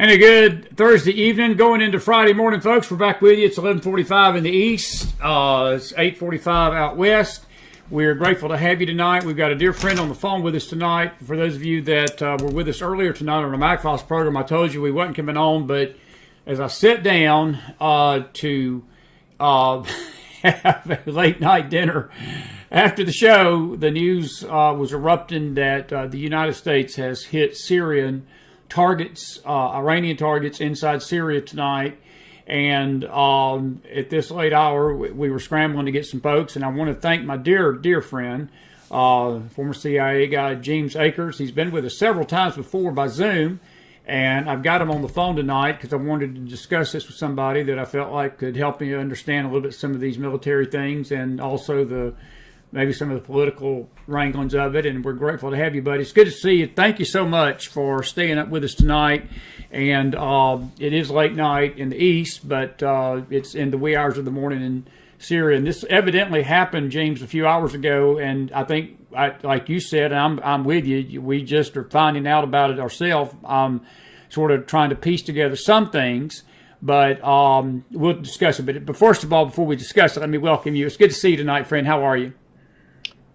And a good Thursday evening going into Friday morning, folks. We're back with you. It's 11:45 in the east. It's 8:45 out west. We're grateful to have you tonight. We've got a dear friend on the phone with us tonight. For those of you that were with us earlier tonight on the McFiles program, I told you we wasn't coming on, but as I sat down to have a late night dinner after the show, the news was erupting that the United States has hit Syrian targets, Iranian targets inside Syria tonight. And at this late hour, we were scrambling to get some folks. And I want to thank my dear friend, former CIA guy, Jeemes Akers. He's been with us several times before by Zoom. And I've got him on the phone tonight because I wanted to discuss this with somebody that I felt like could help me understand a little bit some of these military things and also maybe some of the political wranglings of it. And we're grateful to have you, buddy. It's good to see you. Thank you so much for staying up with us tonight. And it is late night in the east, but it's in the wee hours of the morning in Syria. And this evidently happened, James, a few hours ago. And I think, like you said, I'm with you. We just are finding out about it ourselves. Sort of trying to piece together some things. But we'll discuss it. But first of all, before we discuss it, let me welcome you. It's good to see you tonight, friend. How are you?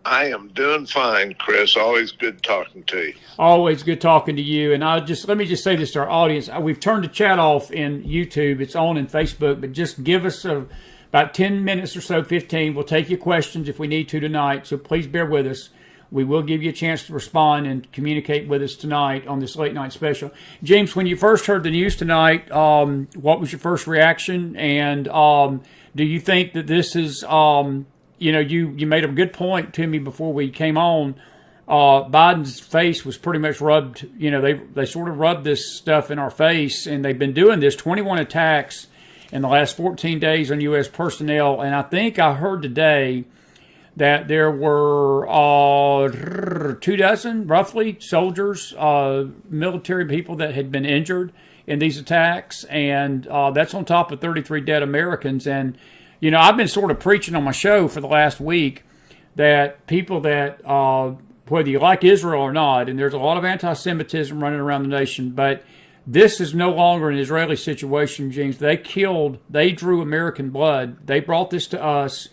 I am doing fine, Chris. Always good talking to you. Always good talking to you. And let me just say this to our audience. We've turned the chat off in YouTube. It's on in Facebook, but just give us about 10 minutes or so, 15. We'll take your questions if we need to tonight. So please bear with us. We will give you a chance to respond and communicate with us tonight on this late night special. James, when you first heard the news tonight, what was your first reaction? And do you think that this is, you made a good point to me before we came on. Biden's face was pretty much rubbed, they sort of rubbed this stuff in our face, and they've been doing this 21 attacks in the last 14 days on U.S. personnel. And I think I heard today that there were 24 roughly soldiers, military people that had been injured in these attacks. And that's on top of 33 dead Americans. And, I've been sort of preaching on my show for the last week that people that, whether you like Israel or not, and there's a lot of anti-Semitism running around the nation, but this is no longer an Israeli situation, James. They drew American blood. They brought this to us.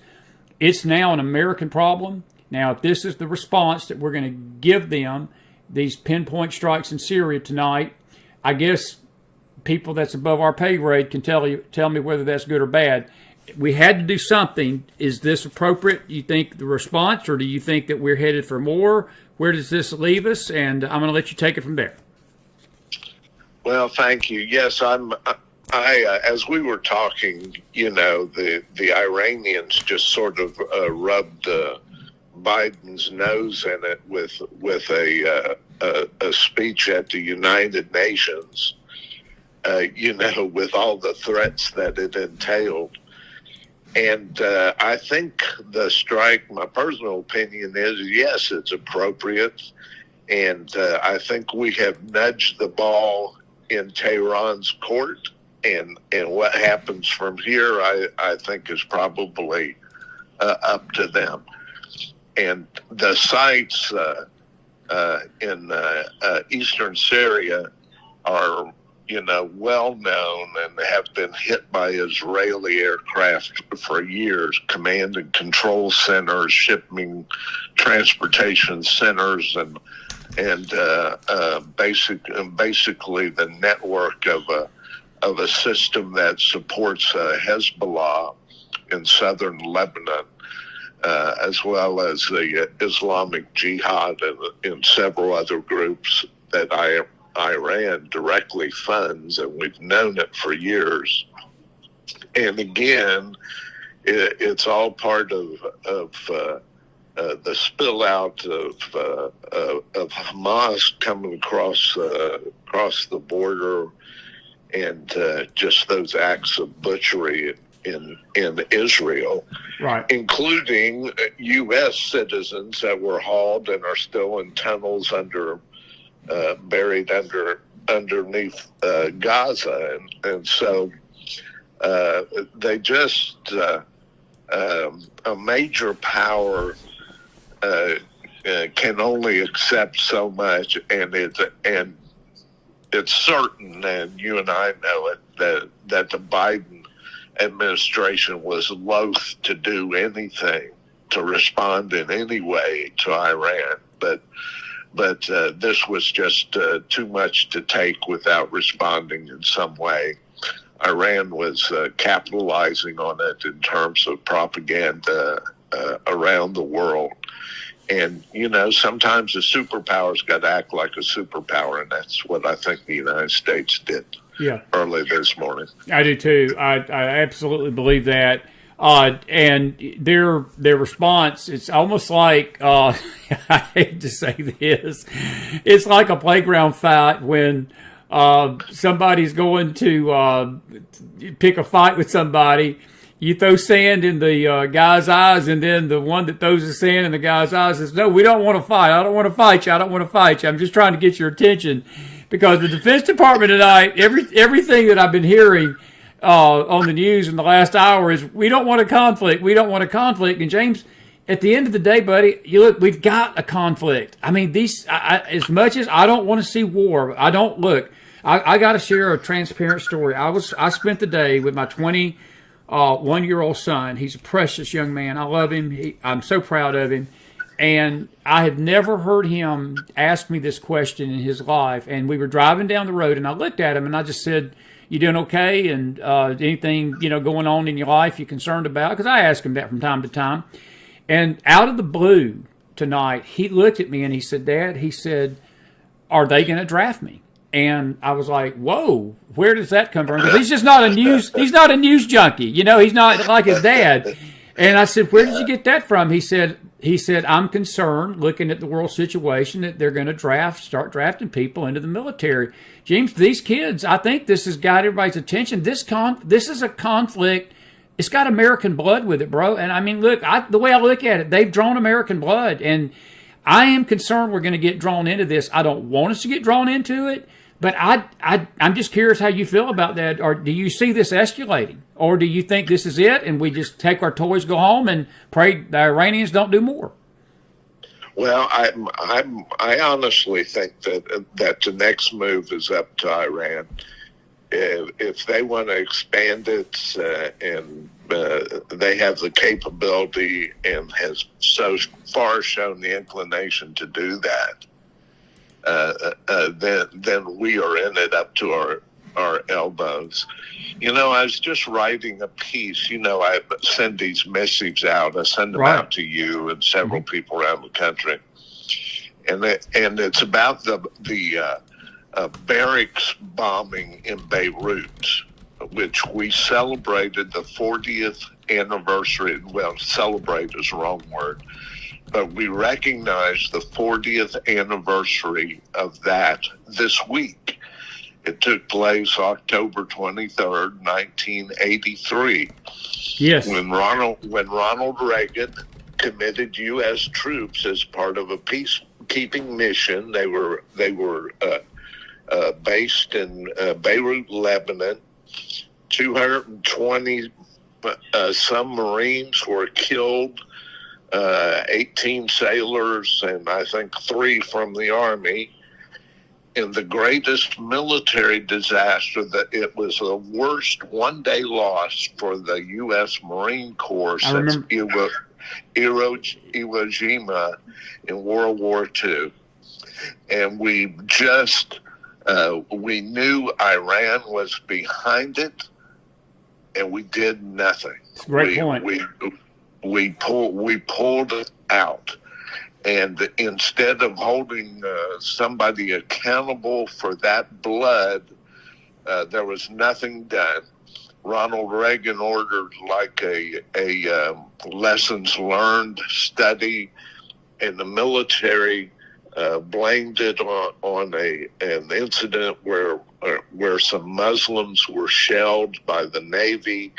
It's now an American problem. Now, if this is the response that we're going to give them, these pinpoint strikes in Syria tonight, I guess people that's above our pay grade can tell me whether that's good or bad. We had to do something. Is this appropriate, you think, the response, or do you think that we're headed for more? Where does this leave us? And I'm going to let you take it from there. Well, thank you. Yes, as we were talking, the Iranians just sort of rubbed Biden's nose in it with a speech at the United Nations, with all the threats that it entailed. And I think the strike, my personal opinion is, yes, it's appropriate. And I think we have nudged the ball in Tehran's court. And what happens from here, I think, is probably up to them. And the sites in eastern Syria are, well known and have been hit by Israeli aircraft for years. Command and control centers, shipping, transportation centers, and basically the network of a system that supports Hezbollah in southern Lebanon, as well as the Islamic Jihad and several other groups that Iran directly funds, and we've known it for years. And again, it's all part of the spill out of Hamas coming across the border, and just those acts of butchery in Israel, right, including U.S. citizens that were hauled and are still in tunnels buried underneath Gaza, and so they just a major power can only accept so much, and it's certain, and you and I know it, that the Biden administration was loath to do anything to respond in any way to Iran, but this was just too much to take without responding in some way. Iran was capitalizing on it in terms of propaganda around the world. And, sometimes a superpower's got to act like a superpower, and that's what I think the United States did early this morning. I do too. I absolutely believe that. And their response, it's almost like, I hate to say this, it's like a playground fight when somebody's going to pick a fight with somebody. You throw sand in the guy's eyes, and then the one that throws the sand in the guy's eyes says, "No, we don't want to fight. I don't want to fight you. I don't want to fight you. I'm just trying to get your attention." Because the Defense Department tonight, everything that I've been hearing on the news in the last hour is, we don't want a conflict. We don't want a conflict. And James, at the end of the day, buddy, we've got a conflict. I mean, as much as I don't want to see war, I got to share a transparent story. I spent the day with my 21-year-old son. He's a precious young man. I love him. I'm so proud of him. And I have never heard him ask me this question in his life. And we were driving down the road, and I looked at him, and I just said, "You doing okay? And anything going on in your life you're concerned about?" Because I ask him that from time to time. And out of the blue tonight, he looked at me and he said, "Dad," he said, "are they going to draft me?" And I was like, "Whoa, where does that come from?" Because he's just not a news junkie. He's not like his dad. And I said, "Where did you get that from?" He said, "I'm concerned, looking at the world situation, that they're going to start drafting people into the military." James, these kids, I think this has got everybody's attention. This is a conflict. It's got American blood with it, bro. And I mean, look, the way I look at it, they've drawn American blood. And I am concerned we're going to get drawn into this. I don't want us to get drawn into it. But I'm just curious how you feel about that. Or do you see this escalating? Or do you think this is it and we just take our toys, go home, and pray the Iranians don't do more? Well, I honestly think that the next move is up to Iran. If they want to expand it and they have the capability and has so far shown the inclination to do that, then we are in it up to our elbows. I was just writing a piece. I send these missives out. I send them out to you and several people around the country, and it's about the barracks bombing in Beirut, which we celebrated the 40th anniversary. Well, celebrate is the wrong word. But we recognize the 40th anniversary of that this week. It took place October 23rd, 1983. Yes. When Ronald Reagan committed U.S. troops as part of a peacekeeping mission. They were based in Beirut, Lebanon. 220 some Marines were killed. 18 sailors, and I think 3 from the Army. In the greatest military disaster, that it was the worst one-day loss for the U.S. Marine Corps since Iwo Jima in World War II. And we knew Iran was behind it, and we did nothing. Great point. We pulled it out, and instead of holding somebody accountable for that blood, there was nothing done. Ronald Reagan ordered like a lessons learned study, and the military blamed it on an incident where some Muslims were shelled by the Navy.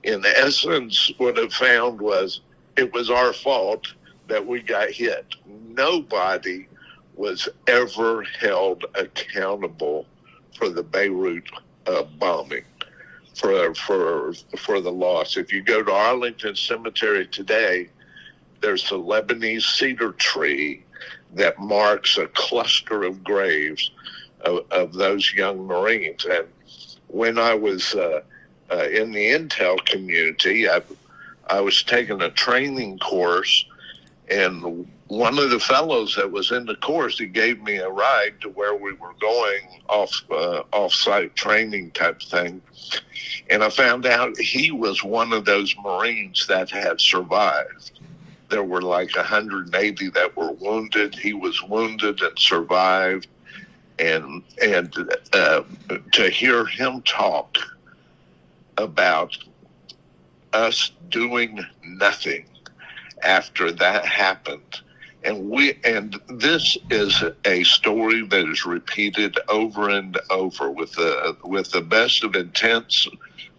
In essence, what it found was it was our fault that we got hit. Nobody was ever held accountable for the Beirut bombing, for the loss. If you go to Arlington Cemetery today, there's a Lebanese cedar tree that marks a cluster of graves of those young Marines. And when I was in the intel community, I was taking a training course, and one of the fellows that was in the course, he gave me a ride to where we were going off-site training type thing. And I found out he was one of those Marines that had survived. There were like 180 that were wounded. He was wounded and survived. And to hear him talk about us doing nothing after that happened, and this is a story that is repeated over and over with the best of intents.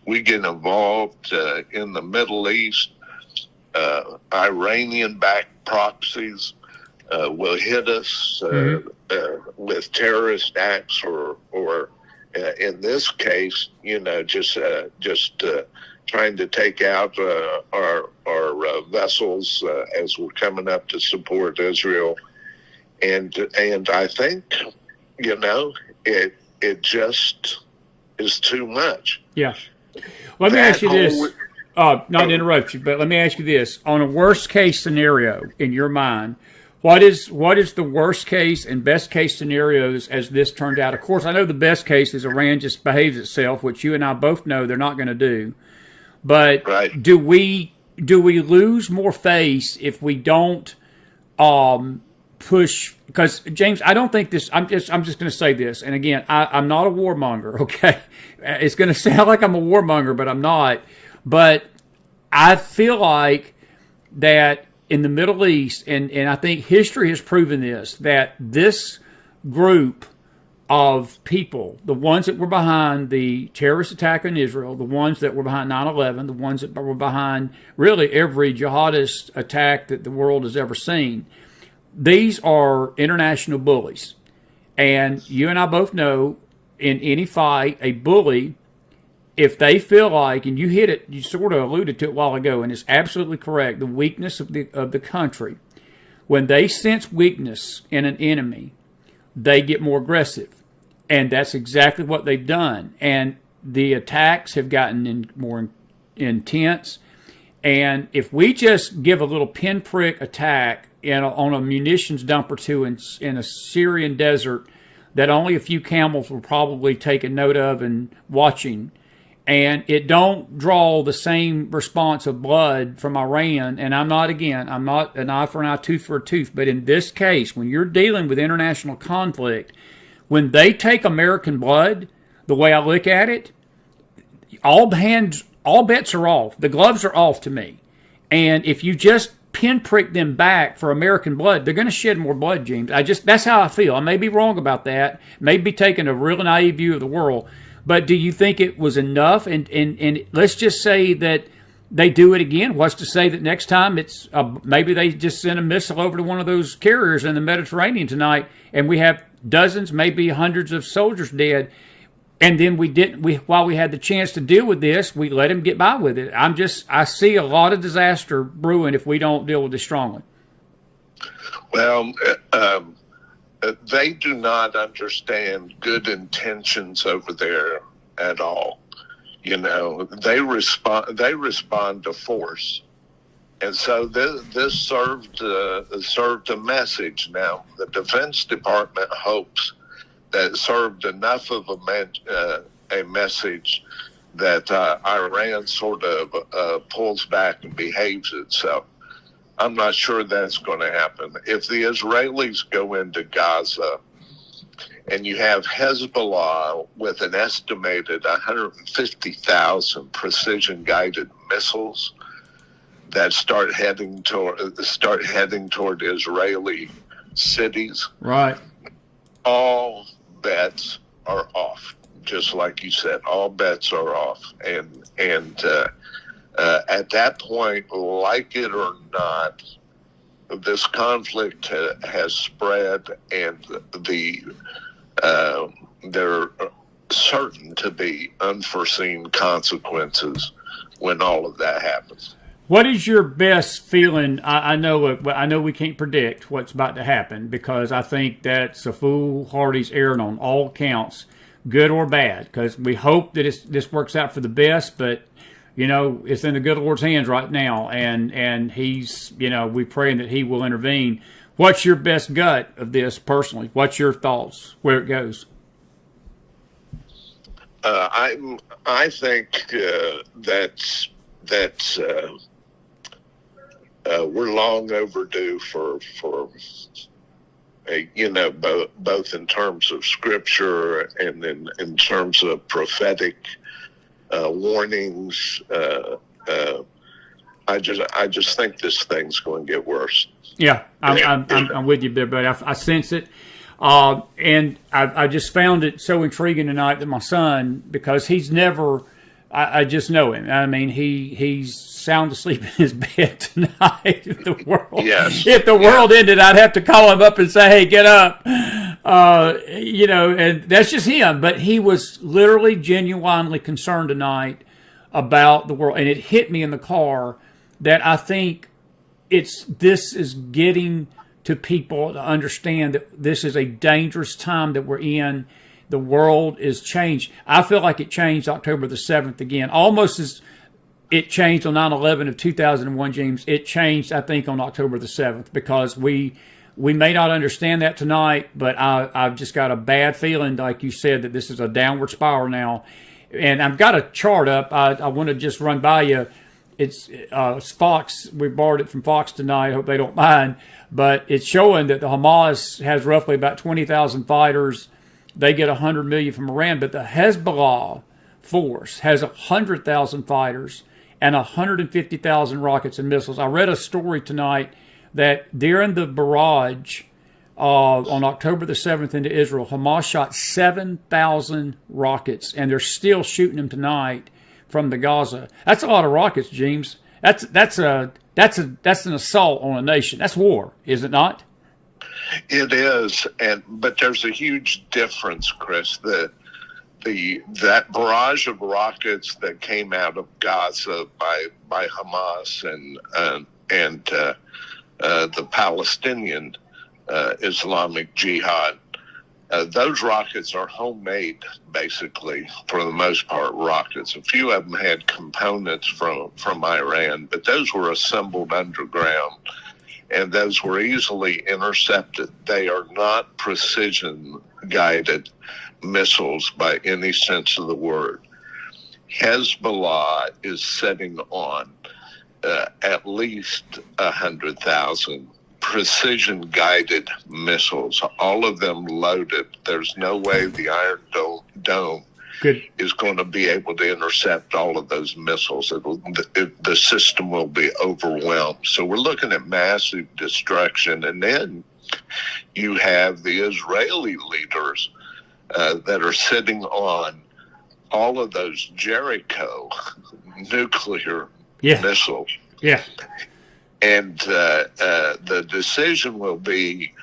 We get involved in the Middle East. Iranian-backed proxies will hit us with terrorist acts, or in this case, just trying to take out our vessels as we're coming up to support Israel, and I think it just is too much. Yeah. Let me ask you this. Not to interrupt you, but let me ask you this: on a worst case scenario in your mind, what is the worst case and best case scenarios as this turned out? Of course, I know the best case is Iran just behaves itself, which you and I both know they're not going to do. But right. do we lose more face if we don't push? Because James, I don't think this. I'm just going to say this, and again, I'm not a warmonger. Okay, it's going to sound like I'm a warmonger, but I'm not. But I feel like that in the Middle East, and I think history has proven this, that this group of people, the ones that were behind the terrorist attack in Israel, the ones that were behind 9/11, the ones that were behind really every jihadist attack that the world has ever seen, these are international bullies. And you and I both know in any fight, a bully, if they feel like, and you hit it, you sort of alluded to it a while ago, and it's absolutely correct, the weakness of the country, when they sense weakness in an enemy, they get more aggressive. And that's exactly what they've done. And the attacks have gotten more intense. And if we just give a little pinprick attack on a munitions dump or two in a Syrian desert that only a few camels will probably take a note of and watching, and it don't draw the same response of blood from Iran, and I'm not an eye for an eye, tooth for a tooth, but in this case, when you're dealing with international conflict, when they take American blood, the way I look at it, all bets are off. The gloves are off to me. And if you just pinprick them back for American blood, they're going to shed more blood, James. That's how I feel. I may be wrong about that. May be taking a real naive view of the world. But do you think it was enough? And let's just say that they do it again. What's to say that next time it's maybe they just send a missile over to one of those carriers in the Mediterranean tonight, and we have dozens, maybe hundreds of soldiers dead, and then while we had the chance to deal with this, we let him get by with it. I see a lot of disaster brewing if we don't deal with this strongly. Well, they do not understand good intentions over there at all. They respond to force, and so this served a message. Now, the Defense Department hopes that it served enough of a message that Iran sort of pulls back and behaves itself. I'm not sure that's going to happen. If the Israelis go into Gaza and you have Hezbollah with an estimated 150,000 precision-guided missiles that start heading toward Israeli cities, right? All bets are off. Just like you said, all bets are off, and at that point, like it or not, this conflict has spread, and there are certain to be unforeseen consequences when all of that happens. What is your best feeling? I know we can't predict what's about to happen, because I think that's a foolhardy's errand on all counts, good or bad, because we hope that this works out for the best, but it's in the good Lord's hands right now, and he's, we're praying that he will intervene. What's your best gut of this personally? What's your thoughts where it goes? I think that's we're long overdue for both in terms of scripture and in terms of prophetic warnings. I just think this thing's going to get worse. Yeah, I'm with you there, buddy. I sense it. And I just found it so intriguing tonight that my son, because he's never, I just know him. I mean, he's sound asleep in his bed tonight. If the world ended, I'd have to call him up and say, "Hey, get up." And that's just him. But he was literally genuinely concerned tonight about the world, and it hit me in the car that I think this is getting to people to understand that this is a dangerous time that we're in. The world is changed. I feel like it changed October the 7th again, almost as it changed on 9/11 of 2001, Jeemes. It changed, I think, on October the 7th, because we may not understand that tonight, but I've just got a bad feeling, like you said, that this is a downward spiral now. And I've got a chart up. I want to just run by you. It's Fox. We borrowed it from Fox tonight. I hope they don't mind. But it's showing that the Hamas has roughly about 20,000 fighters. They get 100 million from Iran. But the Hezbollah force has 100,000 fighters and 150,000 rockets and missiles. I read a story tonight that during the barrage on October the 7th into Israel, Hamas shot 7,000 rockets, and they're still shooting them tonight from the Gaza. That's a lot of rockets, Jeemes. That's an assault on a nation. That's war, is it not? It is, but there's a huge difference, Chris. That barrage of rockets that came out of Gaza by Hamas and the Palestinian Islamic Jihad. Those rockets are homemade, basically, for the most part, rockets. A few of them had components from Iran, but those were assembled underground, and those were easily intercepted. They are not precision-guided missiles by any sense of the word. Hezbollah is sitting on at least 100,000 precision-guided missiles, all of them loaded. There's no way the Iron Dome is going to be able to intercept all of those missiles. The system will be overwhelmed. So we're looking at massive destruction. And then you have the Israeli leaders that are sitting on all of those Jericho nuclear missiles. Yeah. And the decision will be,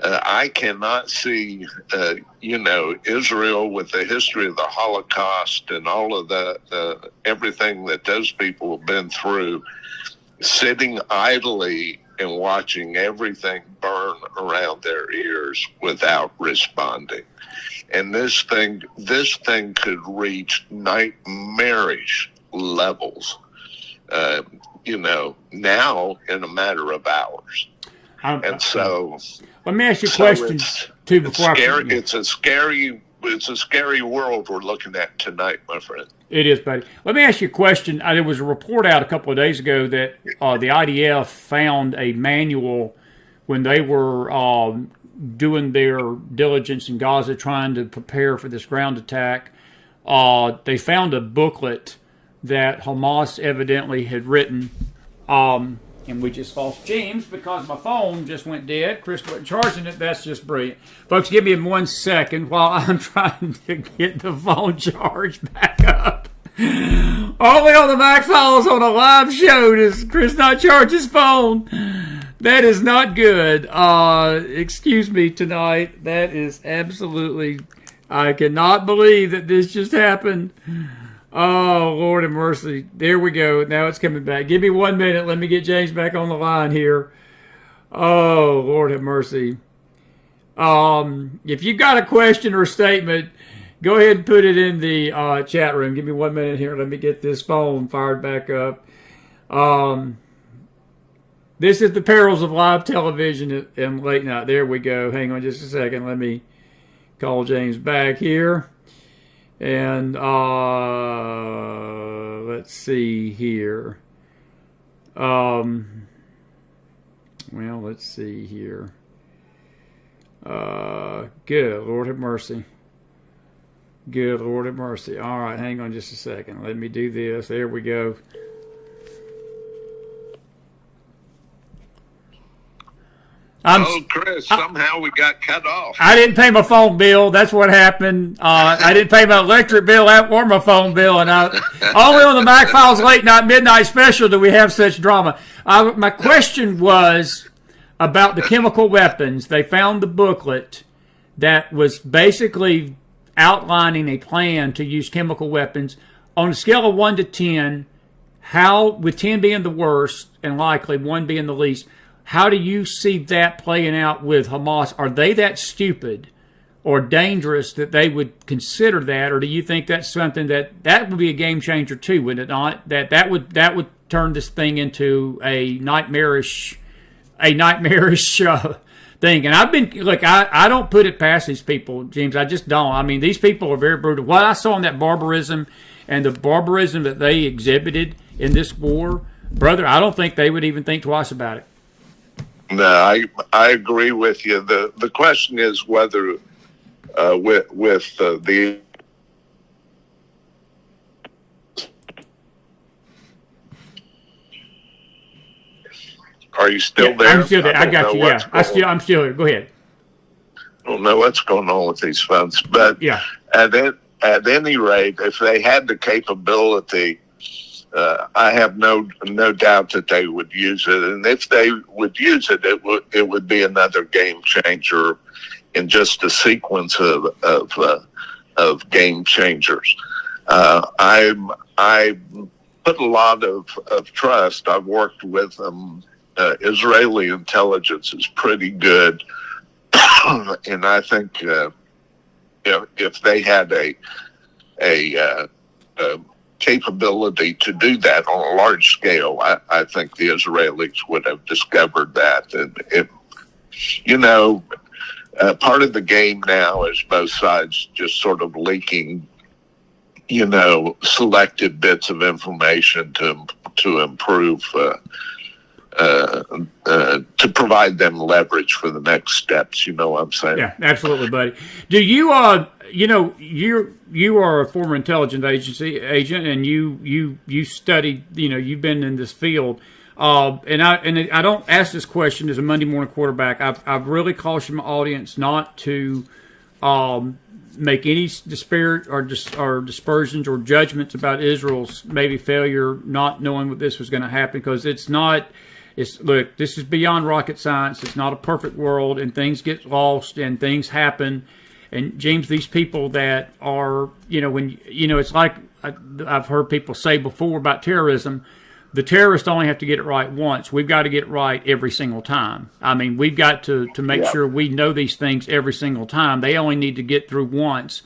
I cannot see, Israel with the history of the Holocaust and all of the everything that those people have been through, sitting idly and watching everything burn around their ears without responding. And this thing could reach nightmarish levels. Now in a matter of hours. So let me ask you a question too before it's a scary world we're looking at tonight, my friend. It is, buddy. Let me ask you a question. There was a report out a couple of days ago that the IDF found a manual when they were doing their diligence in Gaza, trying to prepare for this ground attack. They found a booklet that Hamas evidently had written, and we just lost Jeemes because my phone just went dead. Chris wasn't charging it. That's just brilliant. Folks, give me 1 second while I'm trying to get the phone charged back up. Only on the McFiles on a live show does Chris not charge his phone. That is not good. Excuse me tonight. That is absolutely... I cannot believe that this just happened. Oh, Lord have mercy. There we go. Now it's coming back. Give me 1 minute. Let me get James back on the line here. Oh, Lord have mercy. If you've got a question or a statement, go ahead and put it in the chat room. Give me 1 minute here. Let me get this phone fired back up. This is the perils of live television and late night. There we go. Hang on just a second. Let me call James back here. And let's see here. Well, let's see here. Good Lord have mercy. Good Lord have mercy. All right, hang on just a second. Let me do this. There we go. Chris, somehow we got cut off. I didn't pay my phone bill. That's what happened. I didn't pay my electric bill or my phone bill. And only on the McFiles late night, midnight special do we have such drama. My question was about the chemical weapons. They found the booklet that was basically outlining a plan to use chemical weapons on a scale of 1 to 10. How, with 10 being the worst and likely 1 being the least, how do you see that playing out with Hamas? Are they that stupid or dangerous that they would consider that, or do you think that's something that would be a game changer too? Would it not? That would turn this thing into a nightmarish thing. And I don't put it past these people, James. I just don't. I mean, these people are very brutal. What I saw in that barbarism and the barbarism that they exhibited in this war, brother, I don't think they would even think twice about it. No, I agree with you. The question is whether with the Are you still there? I'm still there. I got you. Yeah, I'm still here. Go ahead. I don't know what's going on with these phones, but yeah. At any rate, if they had the capability, I have no doubt that they would use it, and if they would use it, it would be another game changer in just a sequence of game changers. I put a lot of trust. I've worked with them. Israeli intelligence is pretty good, and I think if they had a capability to do that on a large scale, I think the Israelis would have discovered that. And part of the game now is both sides just sort of leaking, selected bits of information to improve, to provide them leverage for the next steps. You know what I'm saying? Yeah, absolutely, buddy. Do you, you are a former intelligence agency agent, and you studied, you've been in this field. And I don't ask this question as a Monday morning quarterback. I've really cautioned my audience not to make any disparate or dispersions or judgments about Israel's maybe failure, not knowing what this was going to happen, because look, this is beyond rocket science. It's not a perfect world, and things get lost and things happen. And James, these people that are, it's like I've heard people say before about terrorism. The terrorists only have to get it right once. We've got to get it right every single time. I mean, we've got to make sure we know these things every single time. They only need to get through once.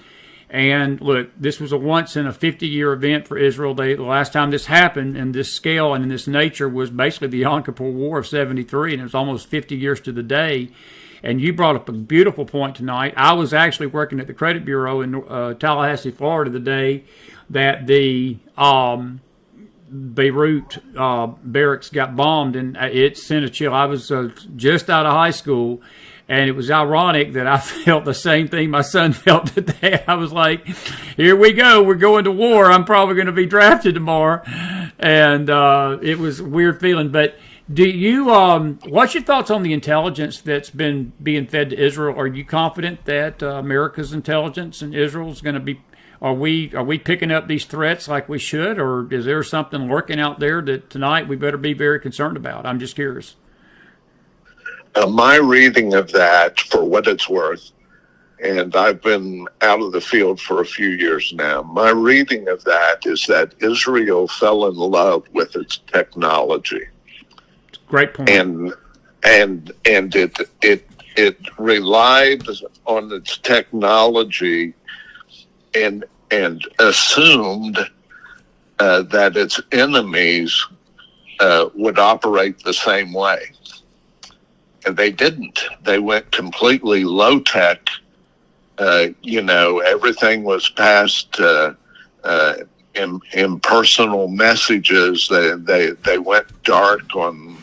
And look, this was a once in a 50-year event for Israel. The last time this happened in this scale and in this nature was basically the Yom Kippur War of 73, and it was almost 50 years to the day. And you brought up a beautiful point tonight. I was actually working at the Credit Bureau in Tallahassee, Florida, the day that the Beirut barracks got bombed, and it sent a chill. I was just out of high school, and it was ironic that I felt the same thing my son felt today. I was like, here we go. We're going to war. I'm probably going to be drafted tomorrow. And it was a weird feeling. But do you, what's your thoughts on the intelligence that's been being fed to Israel? Are you confident that America's intelligence and Israel's going to be, are we picking up these threats like we should, or is there something lurking out there that tonight we better be very concerned about? I'm just curious. My reading of that, for what it's worth, and I've been out of the field for a few years now. My reading of that is that Israel fell in love with its technology. Great point. And it relied on its technology and assumed that its enemies would operate the same way. And they didn't. They went completely low tech. Everything was passed impersonal messages. They went dark on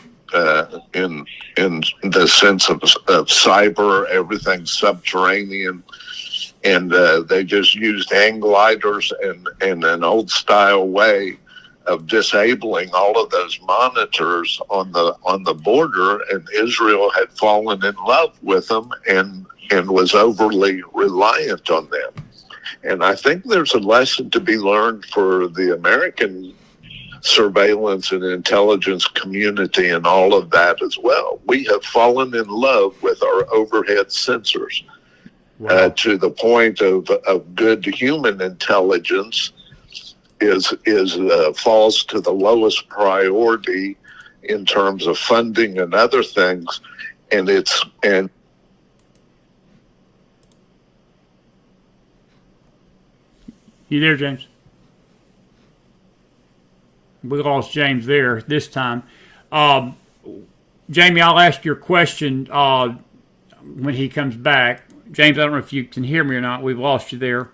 in the sense of cyber. Everything's subterranean. And they just used hang gliders in an old style way of disabling all of those monitors on the border, and Israel had fallen in love with them and was overly reliant on them. And I think there's a lesson to be learned for the American surveillance and intelligence community and all of that as well. We have fallen in love with our overhead sensors. Wow. To the point of good human intelligence falls to the lowest priority in terms of funding and other things, and you there, James? We lost James there this time. Jamie, I'll ask your question when he comes back. James, I don't know if you can hear me or not. We've lost you there.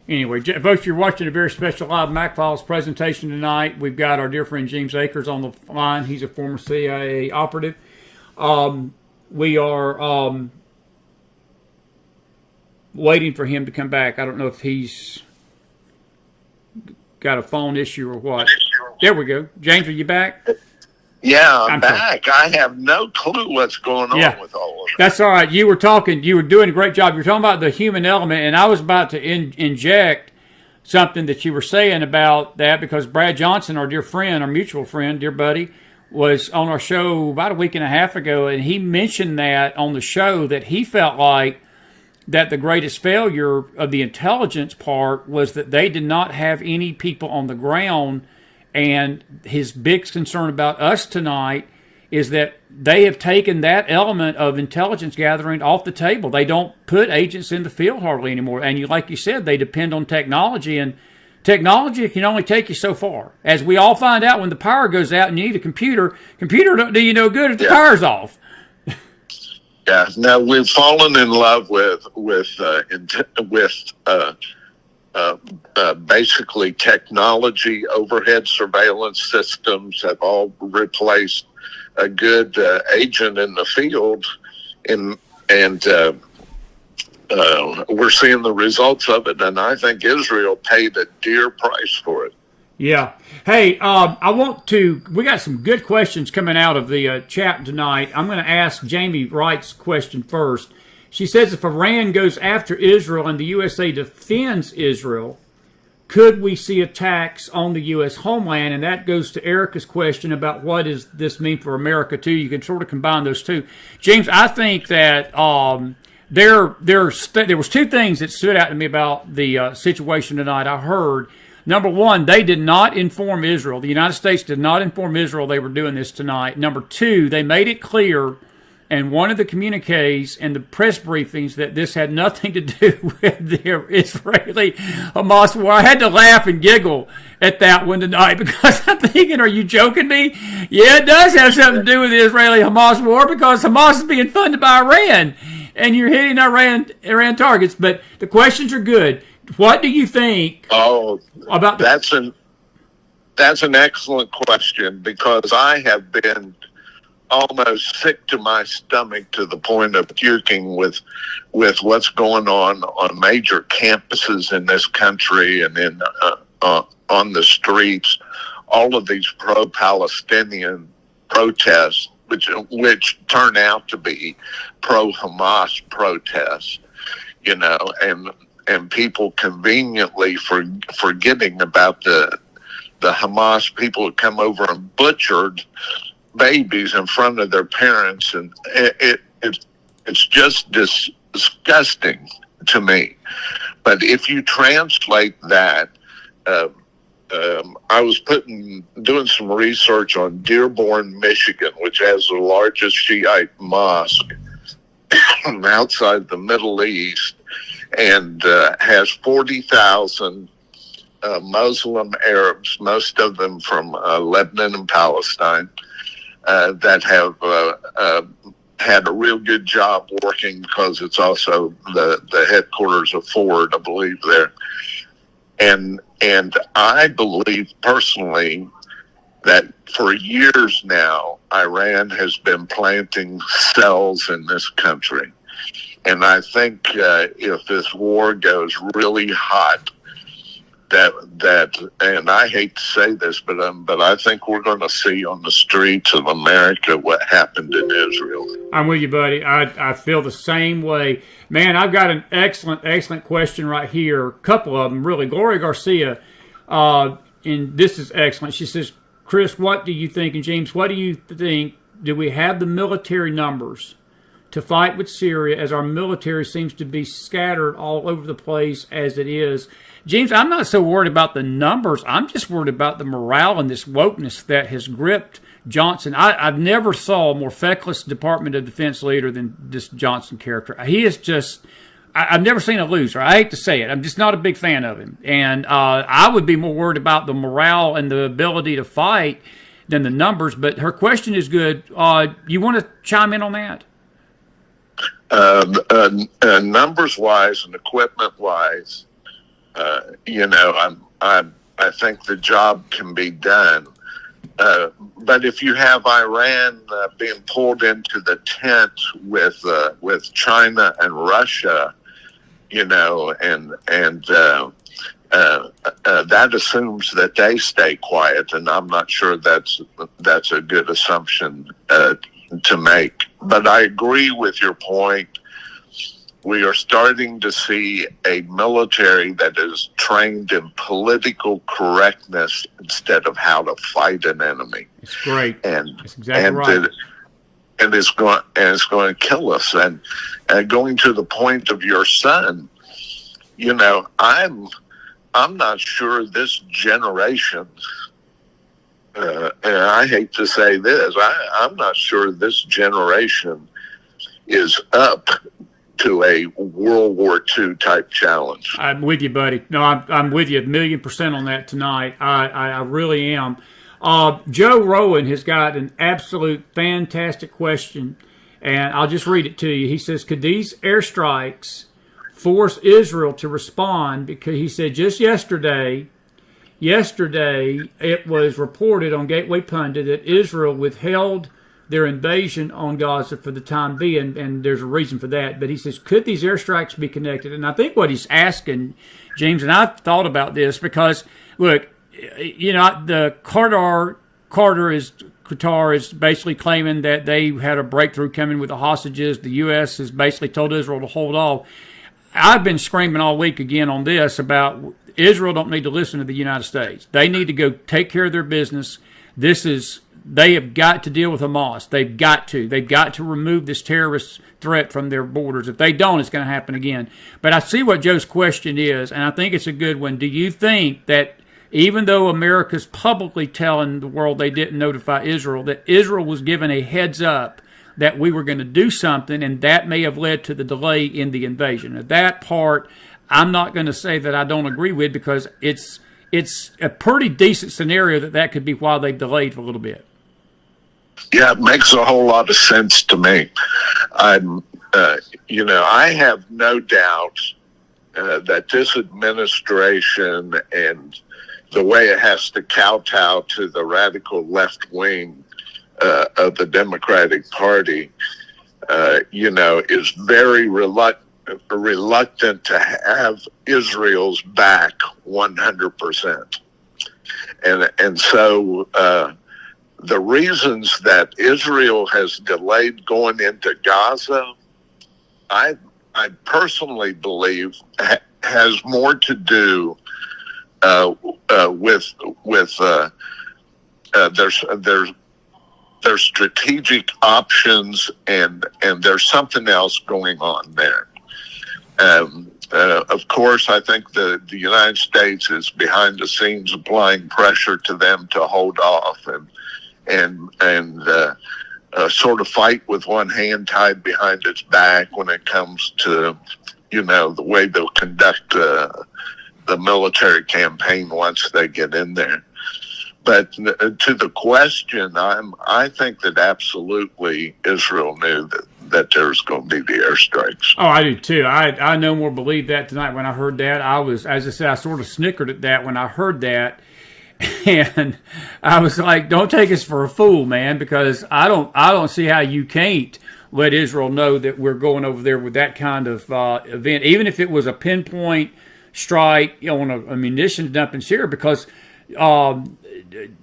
Anyway, folks, you're watching a very special live McFiles presentation tonight. We've got our dear friend Jeemes Akers on the line. He's a former CIA operative. We are waiting for him to come back. I don't know if he's got a phone issue or what. There we go. James, are you back? Yeah, I'm back. Sorry. I have no clue what's going on with all of it. That's all right. You were doing a great job. You were talking about the human element, and I was about to inject something that you were saying about that, because Brad Johnson, our dear friend, our mutual friend, dear buddy, was on our show about a week and a half ago, and he mentioned that on the show that he felt like that the greatest failure of the intelligence part was that they did not have any people on the ground. And his big concern about us tonight is that they have taken that element of intelligence gathering off the table. They don't put agents in the field hardly anymore. And like you said, they depend on technology, and technology can only take you so far. As we all find out, when the power goes out and you need a computer don't do you no good if the power's off. Yeah, now we've fallen in love with basically technology. Overhead surveillance systems have all replaced a good agent in the field, and we're seeing the results of it. And I think Israel paid a dear price for it. Yeah. Hey, we got some good questions coming out of the chat tonight. I'm going to ask Jamie Wright's question first. She says, if Iran goes after Israel and the USA defends Israel, could we see attacks on the U.S. homeland? And that goes to Erica's question about what does this mean for America, too. You can sort of combine those two. James, I think that there was two things that stood out to me about the situation tonight. I heard, number one, they did not inform Israel. The United States did not inform Israel they were doing this tonight. Number two, they made it clear, and one of the communiques and the press briefings, that this had nothing to do with the Israeli-Hamas war. I had to laugh and giggle at that one tonight, because I'm thinking, are you joking me? Yeah, it does have something to do with the Israeli-Hamas war, because Hamas is being funded by Iran, and you're hitting Iran targets. But the questions are good. What do you think about that's an excellent question, because I have been almost sick to my stomach to the point of puking with what's going on major campuses in this country and in on the streets. All of these pro-Palestinian protests, which turn out to be pro-Hamas protests, and people conveniently forgetting about the the Hamas people had come over and butchered babies in front of their parents, and it's just disgusting to me. But if you translate that, I was doing some research on Dearborn, Michigan, which has the largest Shiite mosque outside the Middle East, and has 40,000 Muslim Arabs, most of them from Lebanon and Palestine, that have had a real good job working, because it's also the headquarters of Ford, I believe, there. And I believe personally that for years now, Iran has been planting cells in this country. And I think if this war goes really hot, that and I hate to say this, but I think we're going to see on the streets of America what happened in Israel. I'm with you, buddy. I feel the same way. Man, I've got an excellent question right here. A couple of them, really. Gloria Garcia, and this is excellent. She says, Chris, what do you think, and James, what do you think, do we have the military numbers to fight with Syria, as our military seems to be scattered all over the place as it is? James, I'm not so worried about the numbers. I'm just worried about the morale and this wokeness that has gripped Johnson. I've never saw a more feckless Department of Defense leader than this Johnson character. He is just, I've never seen a loser. I hate to say it. I'm just not a big fan of him. And I would be more worried about the morale and the ability to fight than the numbers. But her question is good. You want to chime in on that? Numbers-wise and equipment-wise, I think the job can be done. But if you have Iran being pulled into the tent with China and Russia, and that assumes that they stay quiet, and I'm not sure that's a good assumption to make. But I agree with your point. We are starting to see a military that is trained in political correctness instead of how to fight an enemy. It's great. And that's exactly right. And it's going to kill us. And going to the point of your son, I'm not sure this generation. And I hate to say this, I'm not sure this generation is up to a World War II type challenge. I'm with you, buddy. No, I'm with you 1,000,000% on that tonight. I really am. Joe Rowan has got an absolute fantastic question, and I'll just read it to you. He says, could these airstrikes force Israel to respond? Because he said just yesterday it was reported on Gateway Pundit that Israel withheld their invasion on Gaza for the time being, and there's a reason for that. But he says, could these airstrikes be connected? And I think what he's asking, James, and I've thought about this, because, look, the Qatar is basically claiming that they had a breakthrough coming with the hostages. The U.S. has basically told Israel to hold off. I've been screaming all week again on this about Israel don't need to listen to the United States. They need to go take care of their business. They have got to deal with Hamas. They've got to remove this terrorist threat from their borders. If they don't, it's going to happen again. But I see what Joe's question is, and I think it's a good one. Do you think that even though America's publicly telling the world they didn't notify Israel, that Israel was given a heads up that we were going to do something, and that may have led to the delay in the invasion? Now, that part, I'm not going to say that I don't agree with, because it's a pretty decent scenario that could be why they delayed for a little bit. Yeah, it makes a whole lot of sense to me. I have no doubt that this administration and the way it has to kowtow to the radical left wing of the Democratic Party, is very reluctant to have Israel's back 100%. And so the reasons that Israel has delayed going into Gaza, I personally believe has more to do with there's strategic options, and there's something else going on there. Of course, I think the United States is behind the scenes applying pressure to them to hold off and sort of fight with one hand tied behind its back when it comes to, the way they'll conduct the military campaign once they get in there. But to the question, I think that absolutely Israel knew that there's going to be the airstrikes. Oh, I do too. I no more believed that tonight when I heard that. As I said, I sort of snickered at that when I heard that. And I was like, don't take us for a fool, man, because I don't see how you can't let Israel know that we're going over there with that kind of event, even if it was a pinpoint strike on a munitions dump in Syria, because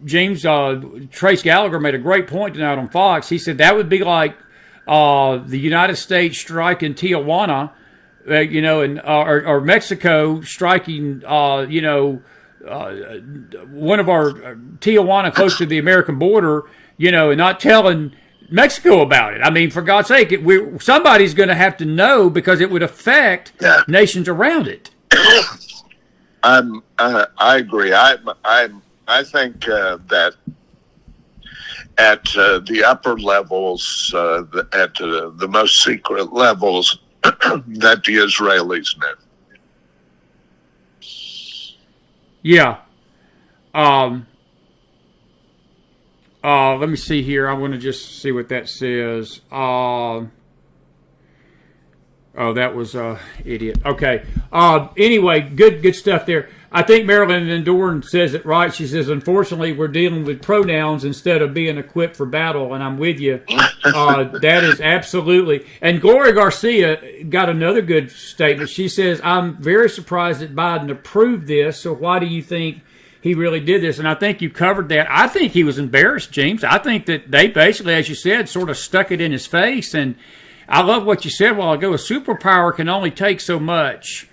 Jeemes, Trace Gallagher made a great point tonight on Fox. He said that would be like the United States striking Tijuana, or Mexico striking, one of our Tijuana close to the American border, and not telling Mexico about it. I mean, for God's sake, somebody's going to have to know, because it would affect nations around it. I agree. I think that at the upper levels, at the most secret levels, that the Israelis knew. Yeah. Let me see here. I want to just see what that says. Oh, that was idiot. Okay. Anyway, good stuff there. I think Marilyn Endorn says it right. She says, unfortunately, we're dealing with pronouns instead of being equipped for battle, and I'm with you. That is absolutely. And Gloria Garcia got another good statement. She says, I'm very surprised that Biden approved this, so why do you think he really did this? And I think you covered that. I think he was embarrassed, James. I think that they basically, as you said, sort of stuck it in his face. And I love what you said a while ago. A superpower can only take so much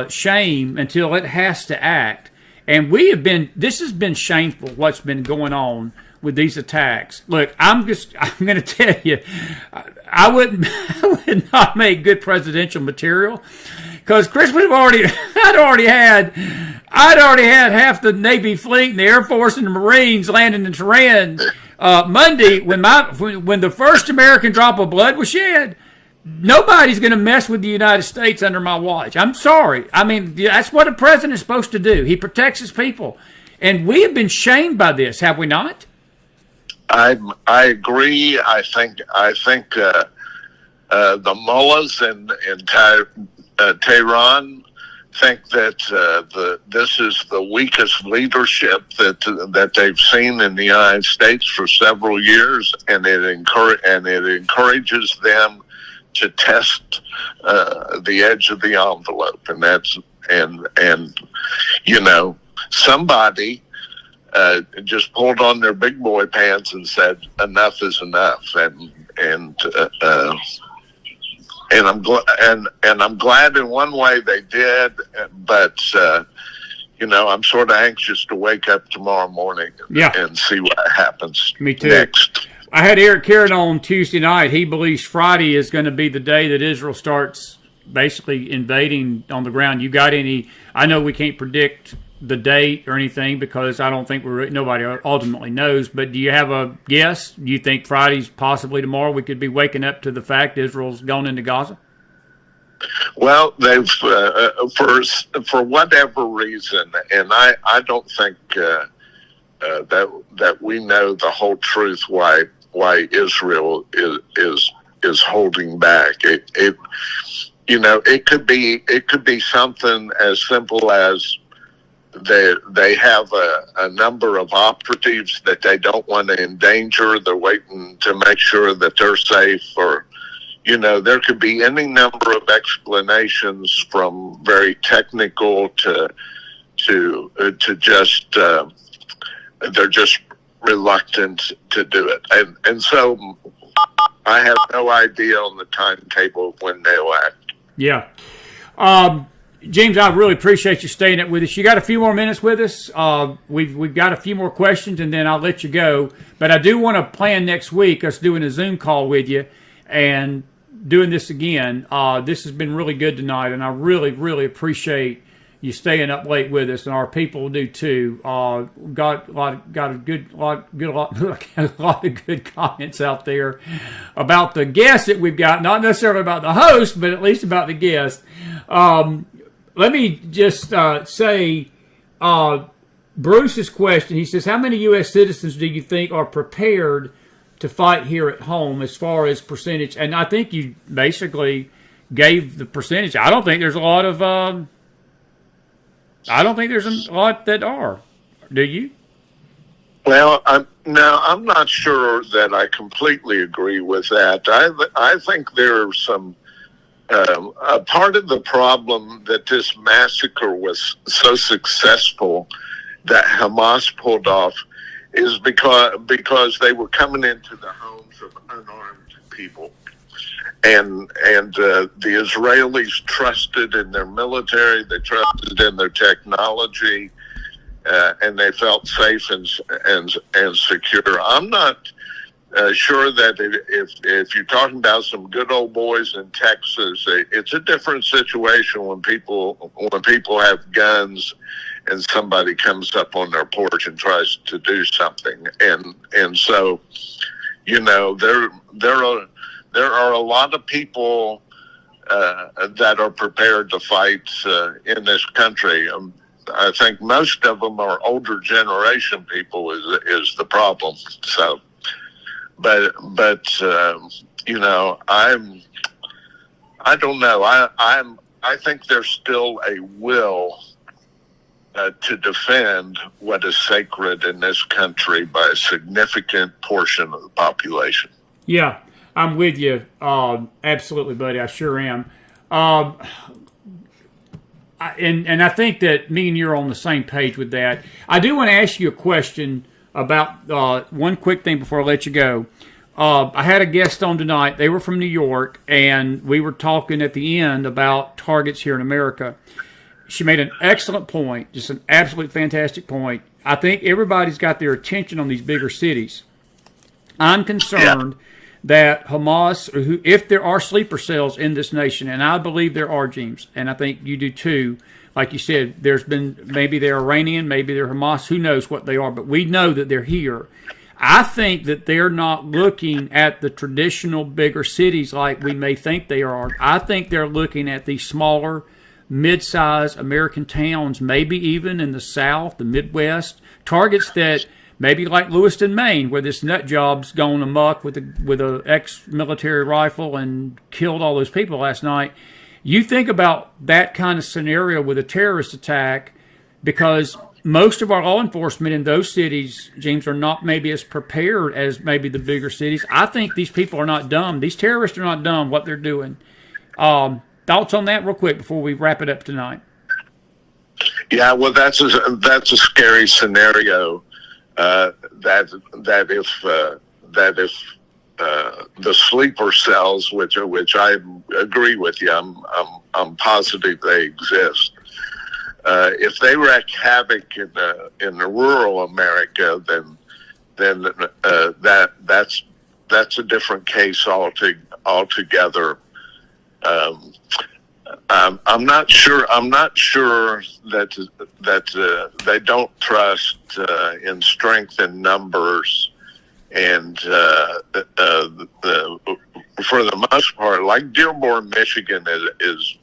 shame until it has to act. And this has been shameful, what's been going on with these attacks. Look, I'm going to tell you, I would not make good presidential material, because Chris, I'd already had half the Navy fleet and the Air Force and the Marines landing in Tehran Monday when the first American drop of blood was shed. Nobody's going to mess with the United States under my watch. I'm sorry. I mean, that's what a president is supposed to do. He protects his people. And we have been shamed by this, have we not? I agree. I think the mullahs in Tehran think that this is the weakest leadership that they've seen in the United States for several years, and it encourages them to test the edge of the envelope, and somebody just pulled on their big boy pants and said enough is enough, and I'm glad in one way they did, but I'm sort of anxious to wake up tomorrow morning and see what happens. Me too. Next. I had Eric Carrot on Tuesday night. He believes Friday is going to be the day that Israel starts basically invading on the ground. You got any? I know we can't predict the date or anything, because I don't think nobody ultimately knows. But do you have a guess? Do you think Friday's possibly tomorrow? We could be waking up to the fact Israel's gone into Gaza. Well, they've for whatever reason, and I don't think that we know the whole truth why Israel is holding back. It could be something as simple as they have a number of operatives that they don't want to endanger. They're waiting to make sure that they're safe, or there could be any number of explanations, from very technical to just they're just reluctant to do it, and so I have no idea on the timetable of when they'll act. Yeah. Jeemes, I really appreciate you staying up with us. You got a few more minutes with us. We've got a few more questions, and then I'll let you go. But I do want to plan next week us doing a Zoom call with you and doing this again. This has been really good tonight, and I really, really appreciate you staying up late with us, and our people do too. Got a lot of good comments out there about the guests that we've got. Not necessarily about the host, but at least about the guests. Let me just say, Bruce's question. He says, "How many U.S. citizens do you think are prepared to fight here at home, as far as percentage?" And I think you basically gave the percentage. I don't think there's a lot of. I don't think there's a lot that are. Do you? Well, I'm not sure that I completely agree with that. I think there are some. A part of the problem that this massacre was so successful that Hamas pulled off is because they were coming into the homes of unarmed people. And the Israelis trusted in their military, they trusted in their technology, and they felt safe and secure. I'm not sure that if you're talking about some good old boys in Texas, it's a different situation when people have guns and somebody comes up on their porch and tries to do something, and so there are a lot of people that are prepared to fight in this country. I think most of them are older generation people is the problem. So, but I don't know. I think there's still a will to defend what is sacred in this country by a significant portion of the population. Yeah. I'm with you. Absolutely, buddy. I sure am. And I think that me and you are on the same page with that. I do want to ask you a question about one quick thing before I let you go. I had a guest on tonight. They were from New York, and we were talking at the end about targets here in America. She made an excellent point, just an absolute fantastic point. I think everybody's got their attention on these bigger cities. I'm concerned that Hamas, if there are sleeper cells in this nation, and I believe there are, Jeemes, and I think you do too, like you said, maybe they're Iranian, maybe they're Hamas, who knows what they are, but we know that they're here. I think that they're not looking at the traditional bigger cities like we may think they are. I think they're looking at these smaller, mid-sized American towns, maybe even in the South, the Midwest, targets that maybe like Lewiston, Maine, where this nut job's gone amok with a ex-military rifle and killed all those people last night. You think about that kind of scenario with a terrorist attack, because most of our law enforcement in those cities, Jeemes, are not maybe as prepared as maybe the bigger cities. I think these people are not dumb. These terrorists are not dumb what they're doing. Thoughts on that real quick before we wrap it up tonight? Yeah, well, that's a scary scenario. That if the sleeper cells, which I agree with you, I'm positive they exist. If they wreak havoc in the rural America, then that's a different case altogether. I'm not sure that they don't trust in strength and numbers, and for the most part, like Dearborn, Michigan is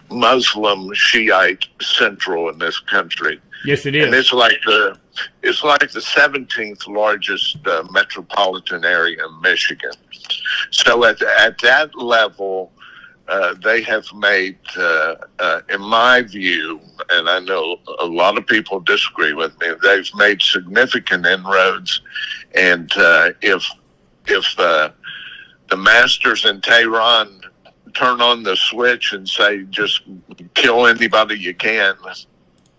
Muslim Shiite central in this country. Yes, it is. And it's like the 17th largest metropolitan area in Michigan. So at that level, they have made, in my view, and I know a lot of people disagree with me, they've made significant inroads. And if the masters in Tehran turn on the switch and say, just kill anybody you can,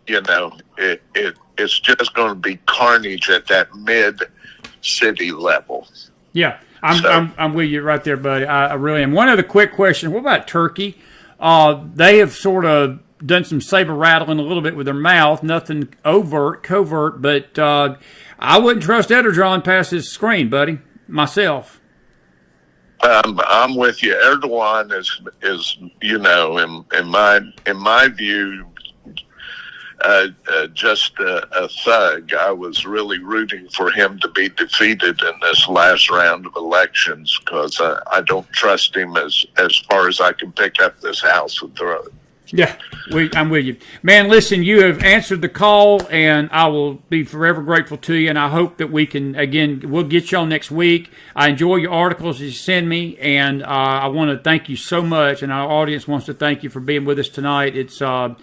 it's just going to be carnage at that mid-city level. Yeah. I'm with you right there, buddy. I really am. One other quick question. What about Turkey? They have sort of done some saber rattling a little bit with their mouth, nothing covert, but I wouldn't trust Erdogan past his screen, buddy, myself. I'm with you. Erdogan is in my view, just a thug. I was really rooting for him to be defeated in this last round of elections because I don't trust him as far as I can pick up this house and throw it. Yeah, I'm with you. Man, listen, you have answered the call, and I will be forever grateful to you, and I hope that we can, again, we'll get you on next week. I enjoy your articles that you send me, and I want to thank you so much, and our audience wants to thank you for being with us tonight. It's a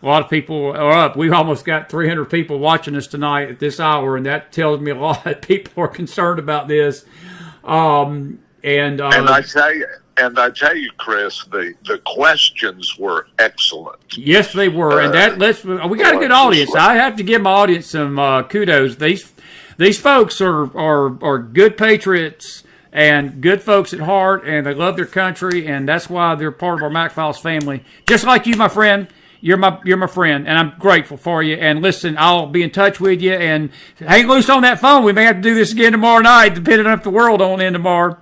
lot of people are up. We've almost got 300 people watching us tonight at this hour, and that tells me a lot. People are concerned about this. And I tell you, Chris, the questions were excellent. Yes, they were, and we got a good audience. I have to give my audience some kudos. These folks are good patriots and good folks at heart, and they love their country, and that's why they're part of our McFiles family. Just like you, my friend. You're my friend, and I'm grateful for you. And listen, I'll be in touch with you, and hang loose on that phone. We may have to do this again tomorrow night, depending on if the world don't end tomorrow.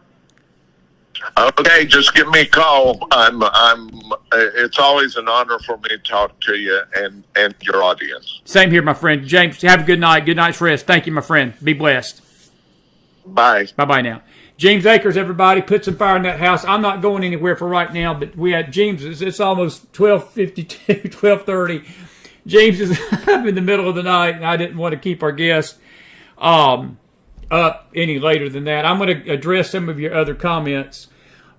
Okay, just give me a call. It's always an honor for me to talk to you and your audience. Same here, my friend. James, have a good night. Good night's rest. Thank you, my friend. Be blessed. Bye. Bye-bye now. Jeemes Akers, everybody, put some fire in that house. I'm not going anywhere for right now, but we had Jeemes. It's almost 12:52, 12:30. Jeemes is up in the middle of the night, and I didn't want to keep our guest up any later than that. I'm going to address some of your other comments.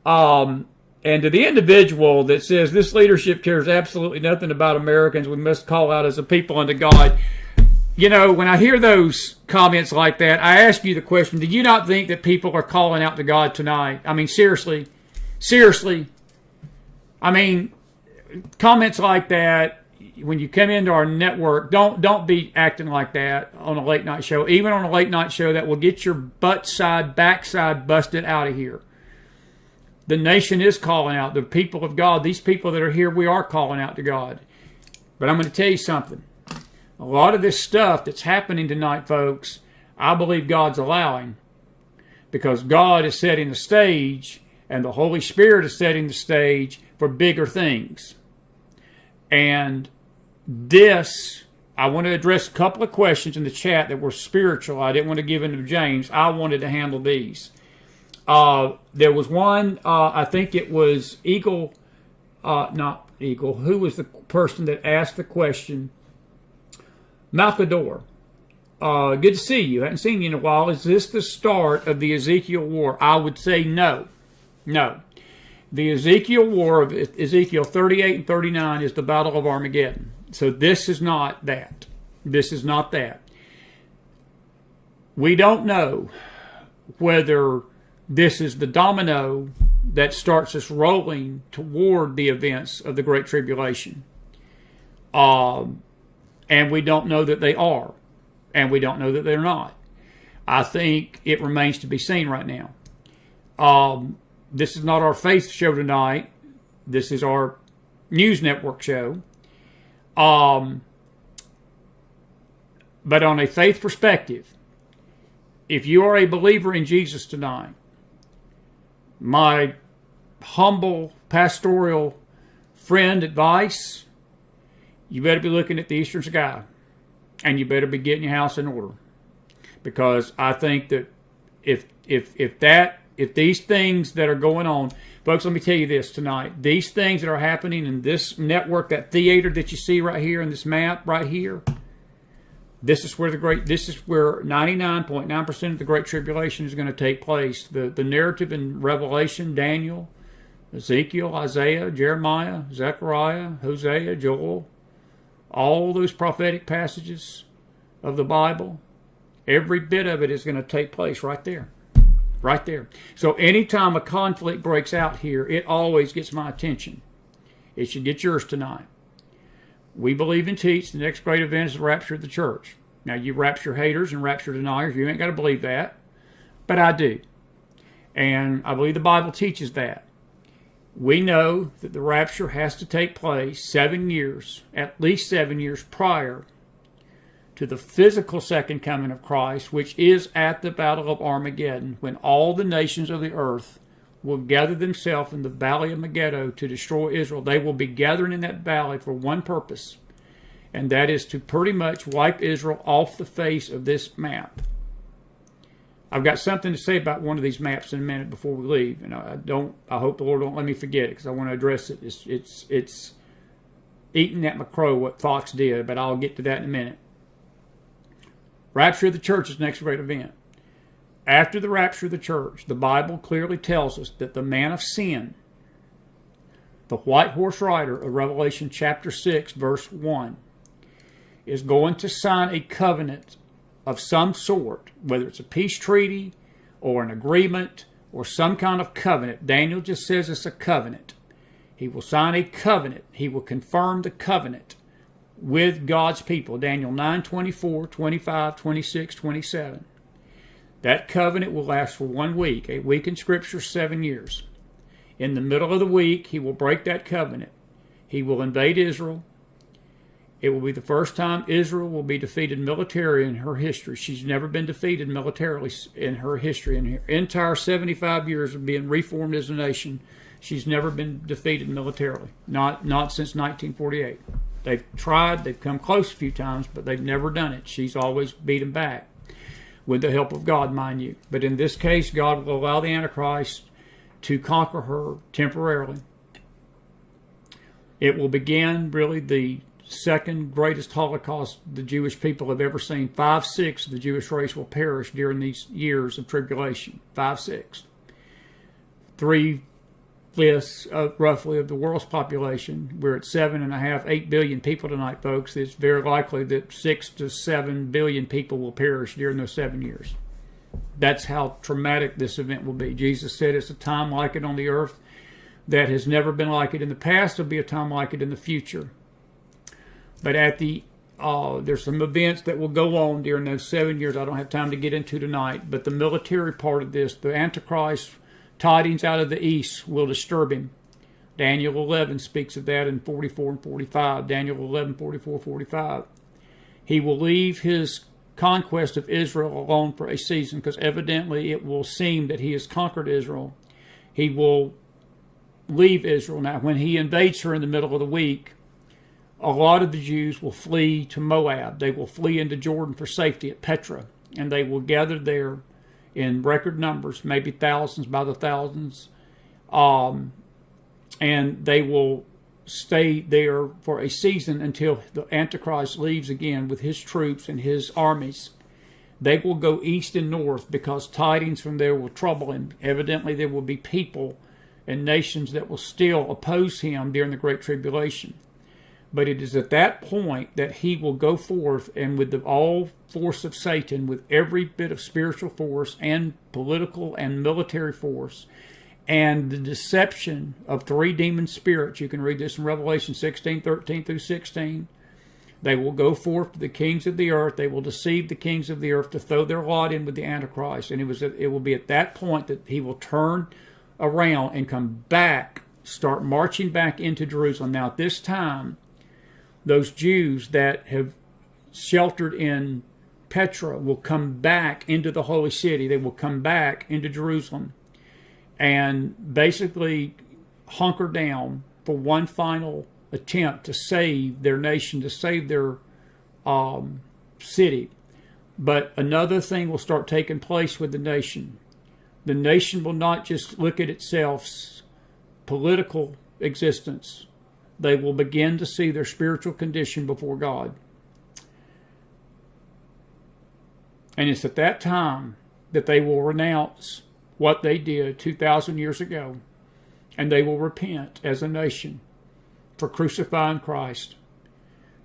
And to the individual that says this leadership cares absolutely nothing about Americans, we must call out as a people unto God. You know, when I hear those comments like that, I ask you the question, do you not think that people are calling out to God tonight? I mean, seriously. I mean, comments like that, when you come into our network, don't be acting like that on a late night show. Even on a late night show, that will get your backside busted out of here. The nation is calling out. The people of God, these people that are here, we are calling out to God. But I'm going to tell you something. A lot of this stuff that's happening tonight, folks, I believe God's allowing because God is setting the stage and the Holy Spirit is setting the stage for bigger things. And this, I want to address a couple of questions in the chat that were spiritual. I didn't want to give in to James. I wanted to handle these. There was one, I think it was Eagle, not Eagle. Who was the person that asked the question? Malcador. Good to see you. I haven't seen you in a while. Is this the start of the Ezekiel war? I would say no. No. The Ezekiel war of Ezekiel 38 and 39 is the Battle of Armageddon. So this is not that. This is not that. We don't know whether this is the domino that starts us rolling toward the events of the Great Tribulation. And we don't know that they are. And we don't know that they're not. I think it remains to be seen right now. This is not our faith show tonight. This is our news network show. But on a faith perspective, if you are a believer in Jesus tonight, my humble pastoral friend advice, you better be looking at the eastern sky, and you better be getting your house in order, because I think that if these things that are going on, folks, let me tell you this tonight: these things that are happening in this network, that theater that you see right here in this map right here, this is where 99.9% of the Great Tribulation is going to take place. The narrative in Revelation, Daniel, Ezekiel, Isaiah, Jeremiah, Zechariah, Hosea, Joel, all those prophetic passages of the Bible, every bit of it is going to take place right there. Right there. So anytime a conflict breaks out here, it always gets my attention. It should get yours tonight. We believe and teach the next great event is the rapture of the church. Now, you rapture haters and rapture deniers, you ain't got to believe that. But I do. And I believe the Bible teaches that. We know that the rapture has to take place 7 years, at least 7 years prior to the physical second coming of Christ, which is at the Battle of Armageddon, when all the nations of the earth will gather themselves in the valley of Megiddo to destroy Israel. They will be gathering in that valley for one purpose, and that is to pretty much wipe Israel off the face of this map. I've got something to say about one of these maps in a minute before we leave, and I hope the Lord don't let me forget it, because I want to address it. It's eating at my crow what Fox did, but I'll get to that in a minute. Rapture of the church is the next great event. After the rapture of the church, the Bible clearly tells us that the man of sin, the white horse rider of Revelation chapter 6, verse 1, is going to sign a covenant of some sort, whether it's a peace treaty or an agreement or some kind of covenant. Daniel just says it's a covenant. He will sign a covenant. He will confirm the covenant with God's people. Daniel 9, 24, 25, 26, 27. That covenant will last for 1 week. A week in Scripture, 7 years. In the middle of the week, he will break that covenant. He will invade Israel. It will be the first time Israel will be defeated militarily in her history. She's never been defeated militarily in her history. In her entire 75 years of being reformed as a nation, she's never been defeated militarily. Not since 1948. They've tried, they've come close a few times, but they've never done it. She's always beat them back, with the help of God, mind you. But in this case, God will allow the Antichrist to conquer her temporarily. It will begin really the second greatest Holocaust the Jewish people have ever seen. 5/6 of the Jewish race will perish during these years of tribulation. 5/6. 3/5 of roughly of the world's population. We're at 7.5, 8 billion people tonight, folks. It's very likely that 6 to 7 billion people will perish during those 7 years. That's how traumatic this event will be. Jesus said it's a time like it on the earth that has never been like it in the past. There'll be a time like it in the future. But at the there's some events that will go on during those 7 years I don't have time to get into tonight. But the military part of this, the Antichrist tidings out of the east will disturb him. Daniel 11 speaks of that in 44 and 45. Daniel 11, 44, 45. He will leave his conquest of Israel alone for a season, because evidently it will seem that he has conquered Israel. He will leave Israel. Now, when he invades her in the middle of the week, a lot of the Jews will flee to Moab. They will flee into Jordan for safety at Petra, and they will gather there in record numbers, maybe thousands by the thousands, and they will stay there for a season until the Antichrist leaves again with his troops and his armies. They will go east and north because tidings from there will trouble him. Evidently, there will be people and nations that will still oppose him during the Great Tribulation. But it is at that point that he will go forth, and with the all force of Satan, with every bit of spiritual force and political and military force, and the deception of 3 demon spirits. You can read this in Revelation 16, 13 through 16. They will go forth to the kings of the earth. They will deceive the kings of the earth to throw their lot in with the Antichrist. And it will be at that point that he will turn around and come back, start marching back into Jerusalem. Now, at this time, those Jews that have sheltered in Petra will come back into the holy city. They will come back into Jerusalem and basically hunker down for one final attempt to save their nation, to save their city. But another thing will start taking place with the nation. The nation will not just look at itself's political existence. They will begin to see their spiritual condition before God. And it's at that time that they will renounce what they did 2,000 years ago, and they will repent as a nation for crucifying Christ,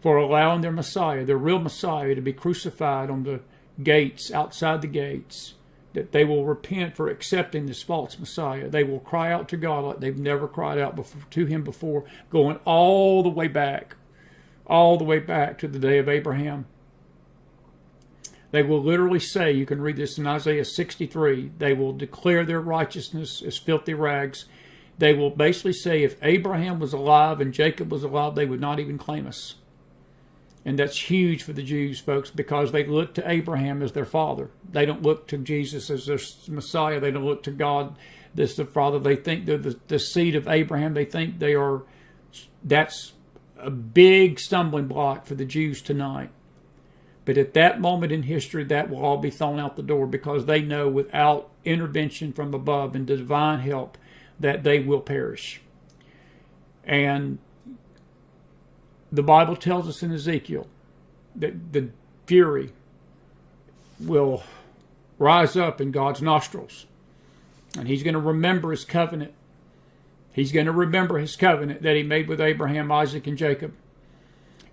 for allowing their Messiah, their real Messiah, to be crucified on the gates, outside the gates, that they will repent for accepting this false Messiah. They will cry out to God like they've never cried out to him before, going all the way back to the day of Abraham. They will literally say, you can read this in Isaiah 63, they will declare their righteousness as filthy rags. They will basically say if Abraham was alive and Jacob was alive, they would not even claim us. And that's huge for the Jews, folks, because they look to Abraham as their father. They don't look to Jesus as their Messiah. They don't look to God as their father. They think they're the seed of Abraham. They think they are. That's a big stumbling block for the Jews tonight. But at that moment in history, that will all be thrown out the door, because they know without intervention from above and divine help that they will perish. And the Bible tells us in Ezekiel that the fury will rise up in God's nostrils. And he's going to remember his covenant. He's going to remember his covenant that he made with Abraham, Isaac, and Jacob.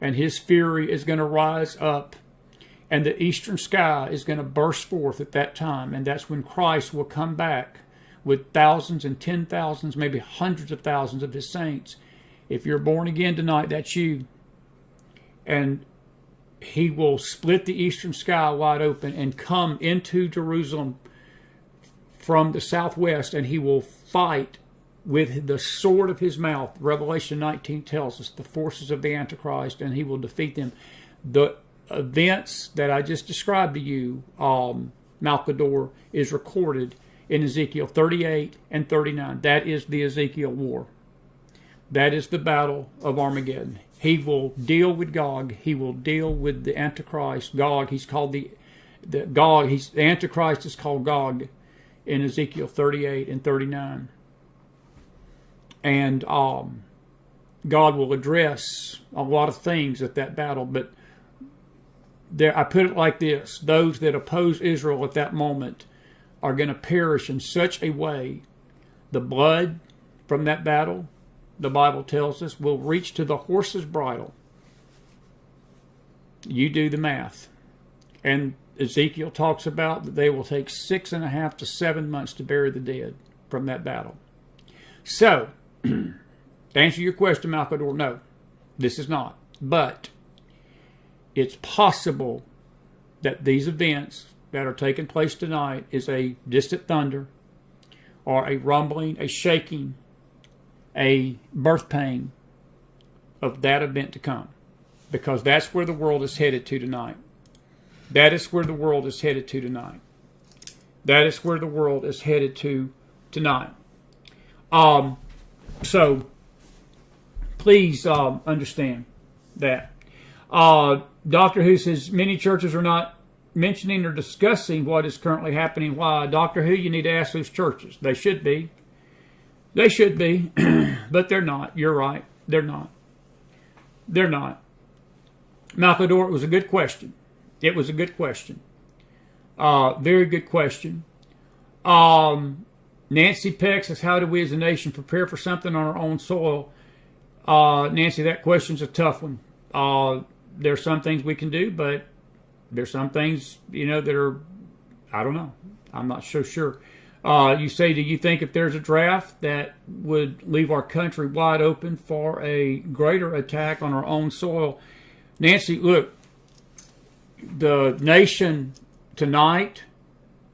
And his fury is going to rise up. And the eastern sky is going to burst forth at that time. And that's when Christ will come back with thousands and 10,000s, maybe hundreds of thousands of his saints. If you're born again tonight, that's you. And he will split the eastern sky wide open and come into Jerusalem from the southwest, and he will fight with the sword of his mouth. Revelation 19 tells us the forces of the Antichrist, and he will defeat them. The events that I just described to you, Malchador, is recorded in Ezekiel 38 and 39. That is the Ezekiel war. That is the battle of Armageddon. He will deal with Gog. He will deal with the Antichrist. Gog, he's called the Gog. The Antichrist is called Gog in Ezekiel 38 and 39. And God will address a lot of things at that battle. But I put it like this: those that oppose Israel at that moment are going to perish in such a way. The blood from that battle, the Bible tells us, will reach to the horse's bridle. You do the math. And Ezekiel talks about that they will take 6.5 to 7 months to bury the dead from that battle. So, to answer your question, Malchador, no, this is not. But it's possible that these events that are taking place tonight is a distant thunder, or a rumbling, a shaking, a birth pain of that event to come. Because that's where the world is headed to tonight. That is where the world is headed to tonight. That is where the world is headed to tonight. So, please understand that. Doctor Who says many churches are not mentioning or discussing what is currently happening. Why? Doctor Who, you need to ask those churches. They should be. They should be, but they're not. You're right. They're not. They're not. Malchador, it was a good question. It was a good question. Very good question. Nancy Peck says, how do we as a nation prepare for something on our own soil? Nancy, that question's a tough one. There's some things we can do, but there's some things, that are, I don't know. I'm not so sure. You say, do you think if there's a draft that would leave our country wide open for a greater attack on our own soil? Nancy, look, the nation tonight,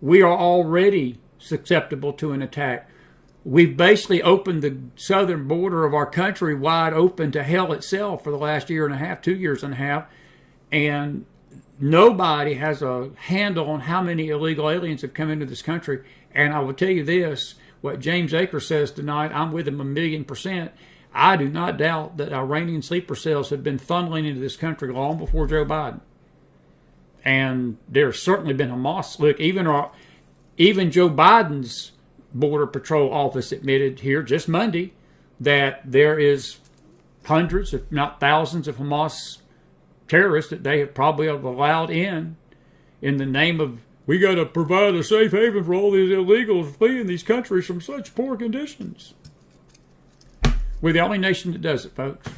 we are already susceptible to an attack. We've basically opened the southern border of our country wide open to hell itself for the last year and a half, 2 years and a half, and nobody has a handle on how many illegal aliens have come into this country. And I will tell you this, what James Akers says tonight, I'm with him 1,000,000%. I do not doubt that Iranian sleeper cells have been funneling into this country long before Joe Biden. And there's certainly been Hamas. Look, even Joe Biden's Border Patrol office admitted here just Monday that there is hundreds, if not thousands, of Hamas terrorists that they have probably allowed in the name of, we got to provide a safe haven for all these illegals fleeing these countries from such poor conditions. We're the only nation that does it, folks.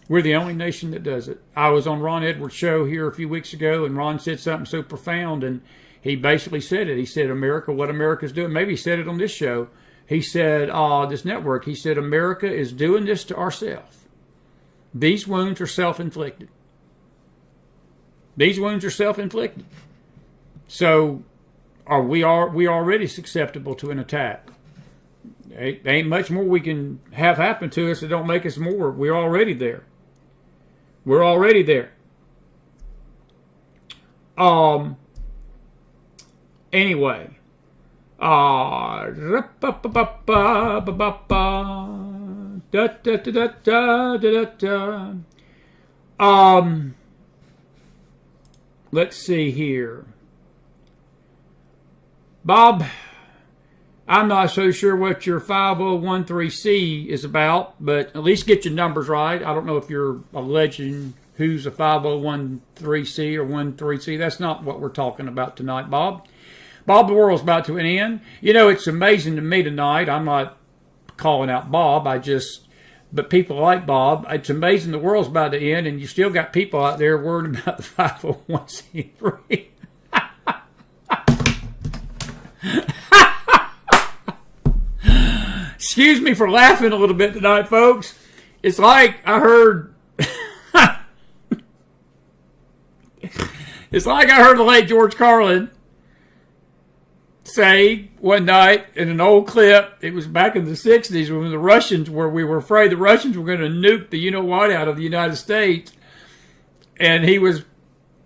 We're the only nation that does it. I was on Ron Edwards' show here a few weeks ago, and Ron said something so profound, and he basically said it. He said, America, what America's doing. Maybe he said it on this show. He said, this network, he said, America is doing this to ourselves. These wounds are self-inflicted. These wounds are self-inflicted. So we are already susceptible to an attack. There ain't much more we can have happen to us that don't make us more. We're already there. We're already there. Anyway. Let's see here. Bob, I'm not so sure what your 5013C is about, but at least get your numbers right. I don't know if you're alleging who's a 5013C or 13C. That's not what we're talking about tonight, Bob. Bob, the world's about to end. You know, it's amazing to me tonight. I'm not calling out Bob. But people like Bob, it's amazing the world's about to end, and you still got people out there worried about the 501c3. Excuse me for laughing a little bit tonight, folks. It's like I heard... It's like I heard the late George Carlin say one night in an old clip. It was back in the 60s when the Russians we were afraid the Russians were going to nuke the you-know-what out of the United States. And he was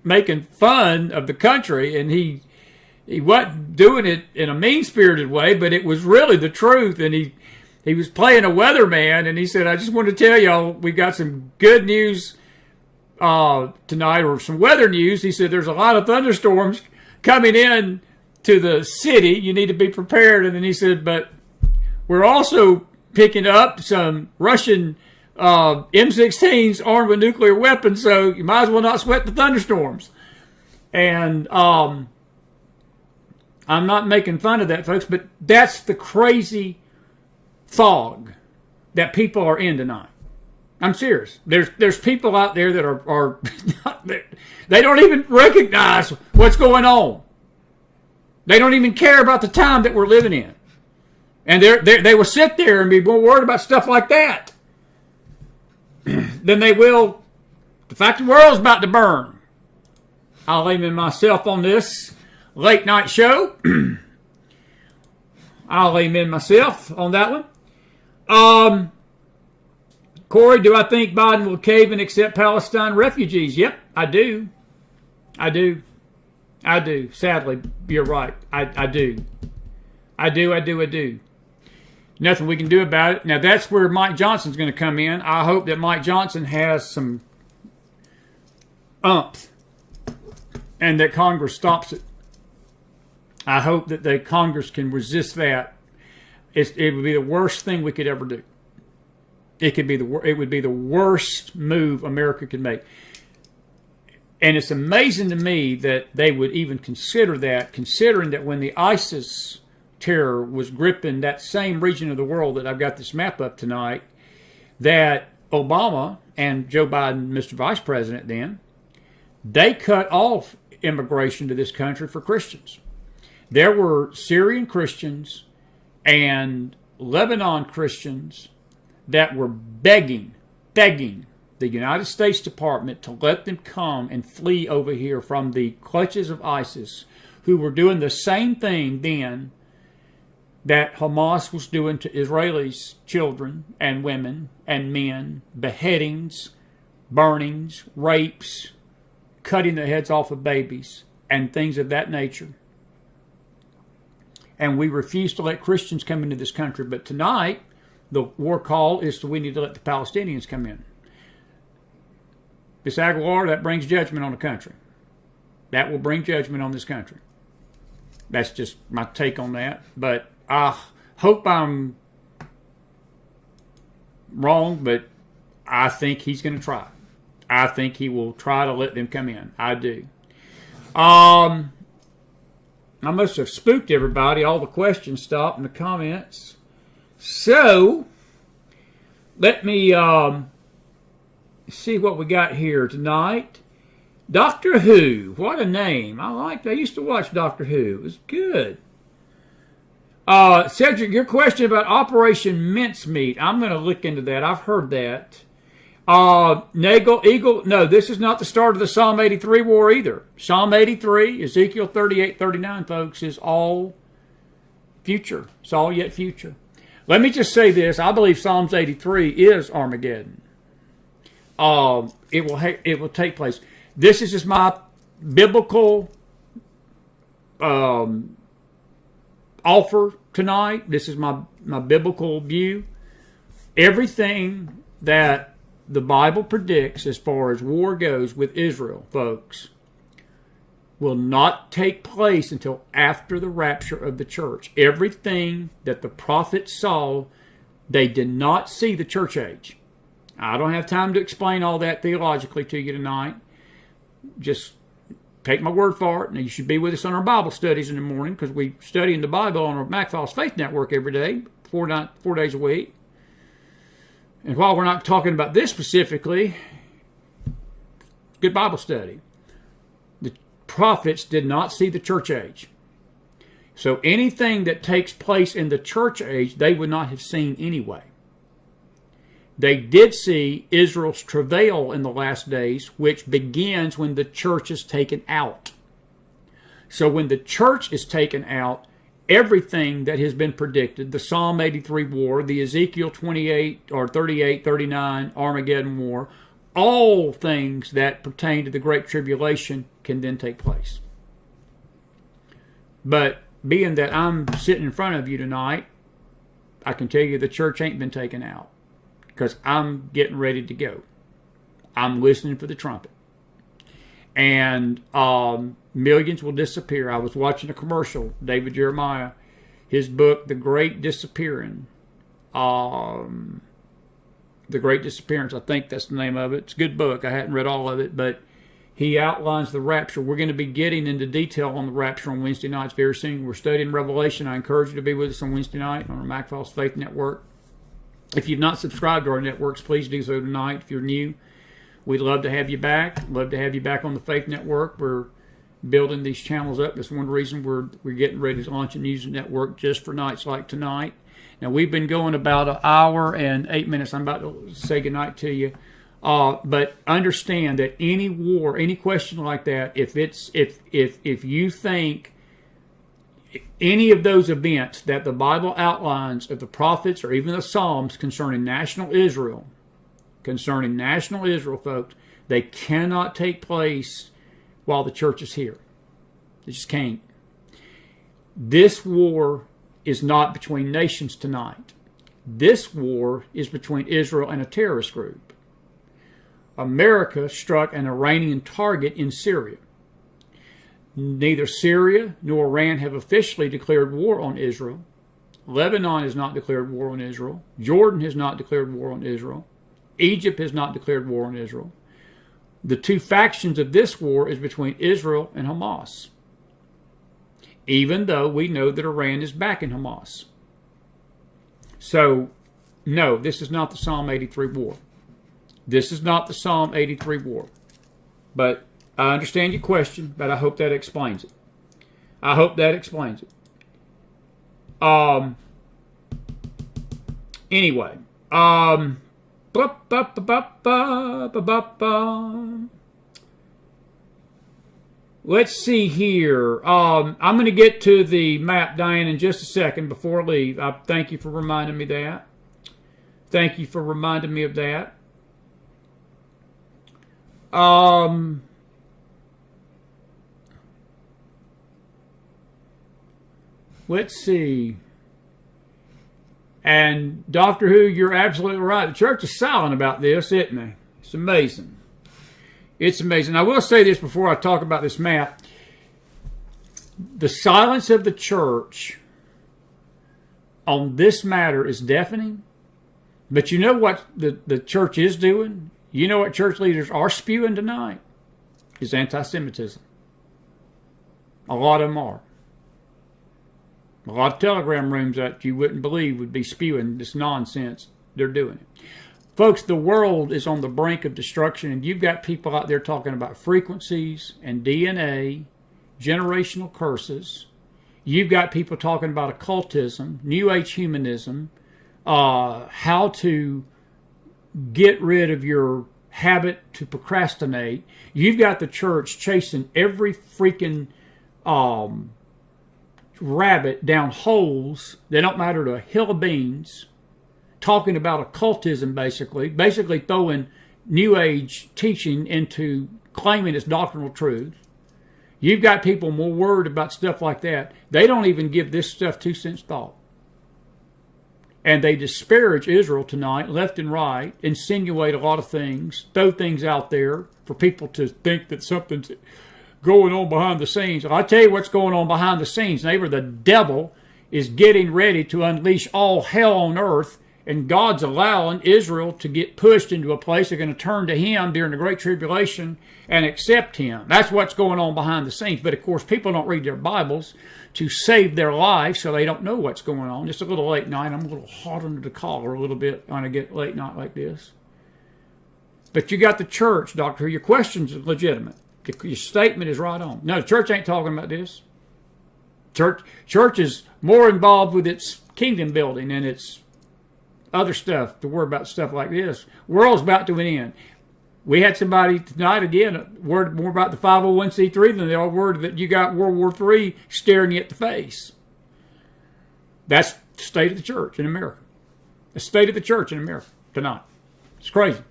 making fun of the country, and he wasn't doing it in a mean-spirited way, but it was really the truth. And he was playing a weatherman, and he said, I just want to tell y'all we got some good news tonight, or some weather news. He said there's a lot of thunderstorms coming in to the city. You need to be prepared. And then he said, but we're also picking up some Russian M16s armed with nuclear weapons, so you might as well not sweat the thunderstorms. And I'm not making fun of that, folks, but that's the crazy fog that people are in tonight. I'm serious. There's people out there that are they don't even recognize what's going on. They don't even care about the time that we're living in. And they will sit there and be more worried about stuff like that than they will the fact the world's about to burn. I'll aim myself on this late night show. I'll aim myself on that one. Corey, do I think Biden will cave and accept Palestine refugees? Yep, I do. I do. Sadly, you're right. I do. I do. Nothing we can do about it. Now, that's where Mike Johnson's going to come in. I hope that Mike Johnson has some umph and that Congress stops it. I hope that the Congress can resist that. It would be the worst thing we could ever do. It would be the worst move America could make. And it's amazing to me that they would even consider that, considering that when the ISIS terror was gripping that same region of the world that I've got this map up tonight, that Obama and Joe Biden, Mr. Vice President then, they cut off immigration to this country for Christians. There were Syrian Christians and Lebanon Christians that were begging the United States Department to let them come and flee over here from the clutches of ISIS, who were doing the same thing then that Hamas was doing to Israelis, children and women and men, beheadings, burnings, rapes, cutting the heads off of babies, and things of that nature. And we refuse to let Christians come into this country. But tonight, the war call is we need to let the Palestinians come in. Miss Aguilar, that brings judgment on the country. That will bring judgment on this country. That's just my take on that. But I hope I'm wrong, but I think he's going to try. I think he will try to let them come in. I do. I must have spooked everybody. All the questions stopped in the comments. So, let me see what we got here tonight. Doctor Who. What a name. I used to watch Doctor Who. It was good. Cedric, your question about Operation Mincemeat. I'm going to look into that. I've heard that. Nagel, Eagle, no, this is not the start of the Psalm 83 war either. Psalm 83, Ezekiel 38, 39, folks, is all future. It's all yet future. Let me just say this. I believe Psalms 83 is Armageddon. It will take place. This is just my biblical offer tonight. This is my biblical view. Everything that the Bible predicts as far as war goes with Israel, folks, will not take place until after the rapture of the church. Everything that the prophets saw, they did not see the church age. I don't have time to explain all that theologically to you tonight. Just take my word for it. Now, you should be with us on our Bible studies in the morning, because we study in the Bible on our McFiles Faith Network every day, 4 days a week. And while we're not talking about this specifically, good Bible study. The prophets did not see the church age. So anything that takes place in the church age, they would not have seen anyway. They did see Israel's travail in the last days, which begins when the church is taken out. So when the church is taken out, everything that has been predicted, the Psalm 83 war, the Ezekiel 28 or 38, 39 Armageddon war, all things that pertain to the Great Tribulation can then take place. But being that I'm sitting in front of you tonight, I can tell you the church ain't been taken out, because I'm getting ready to go. I'm listening for the trumpet. And millions will disappear. I was watching a commercial, David Jeremiah, his book, The Great Disappearing. The Great Disappearance, I think that's the name of it. It's a good book. I hadn't read all of it, but he outlines the rapture. We're going to be getting into detail on the rapture on Wednesday nights very soon. We're studying Revelation. I encourage you to be with us on Wednesday night on our McFiles Faith Network. If you've not subscribed to our networks, please do so tonight. If you're new, we'd love to have you back. Love to have you back on the Faith Network. We're building these channels up. That's one reason we're getting ready to launch a news network just for nights like tonight. Now, we've been going about an hour and 8 minutes. I'm about to say goodnight to you. But understand that any war, any question like that, if you think any of those events that the Bible outlines of the prophets or even the Psalms concerning national Israel, folks, they cannot take place while the church is here. They just can't. This war is not between nations tonight. This war is between Israel and a terrorist group. America struck an Iranian target in Syria. Neither Syria nor Iran have officially declared war on Israel. Lebanon has not declared war on Israel. Jordan has not declared war on Israel. Egypt has not declared war on Israel. The two factions of this war is between Israel and Hamas, even though we know that Iran is backing Hamas. So, no, this is not the Psalm 83 war. This is not the Psalm 83 war. But I understand your question, but I hope that explains it. Anyway. Let's see here. I'm going to get to the map, Diane, in just a second before I leave. I thank you for reminding me that. Thank you for reminding me of that. Let's see. And Doctor Who, you're absolutely right. The church is silent about this, isn't they? It's amazing. It's amazing. I will say this before I talk about this map. The silence of the church on this matter is deafening. But you know what the church is doing? You know what church leaders are spewing tonight? Is anti-Semitism. A lot of them are. A lot of telegram rooms that you wouldn't believe would be spewing this nonsense. They're doing it. Folks, the world is on the brink of destruction, and you've got people out there talking about frequencies and DNA, generational curses. You've got people talking about occultism, New Age humanism, how to get rid of your habit to procrastinate. You've got the church chasing every freaking rabbit down holes that don't matter to a hill of beans, talking about occultism basically throwing New Age teaching into claiming it's doctrinal truth. You've got people more worried about stuff like that. They don't even give this stuff 2 cents thought. And they disparage Israel tonight, left and right, insinuate a lot of things, throw things out there for people to think that something's going on behind the scenes. I'll tell you what's going on behind the scenes, neighbor. The devil is getting ready to unleash all hell on earth, and God's allowing Israel to get pushed into a place they're going to turn to Him during the Great Tribulation and accept Him. That's what's going on behind the scenes. But, of course, people don't read their Bibles to save their life, so they don't know what's going on. Just a little late night. I'm a little hot under the collar a little bit when I get late night like this. But you got the church, Doctor. Your questions are legitimate. Your statement is right on. No, the church ain't talking about this. Church is more involved with its kingdom building and its other stuff to worry about stuff like this. World's about to end. We had somebody tonight, again, worried more about the 501c3 than they are worried that you got World War III staring you at the face. That's the state of the church in America. The state of the church in America tonight. It's crazy.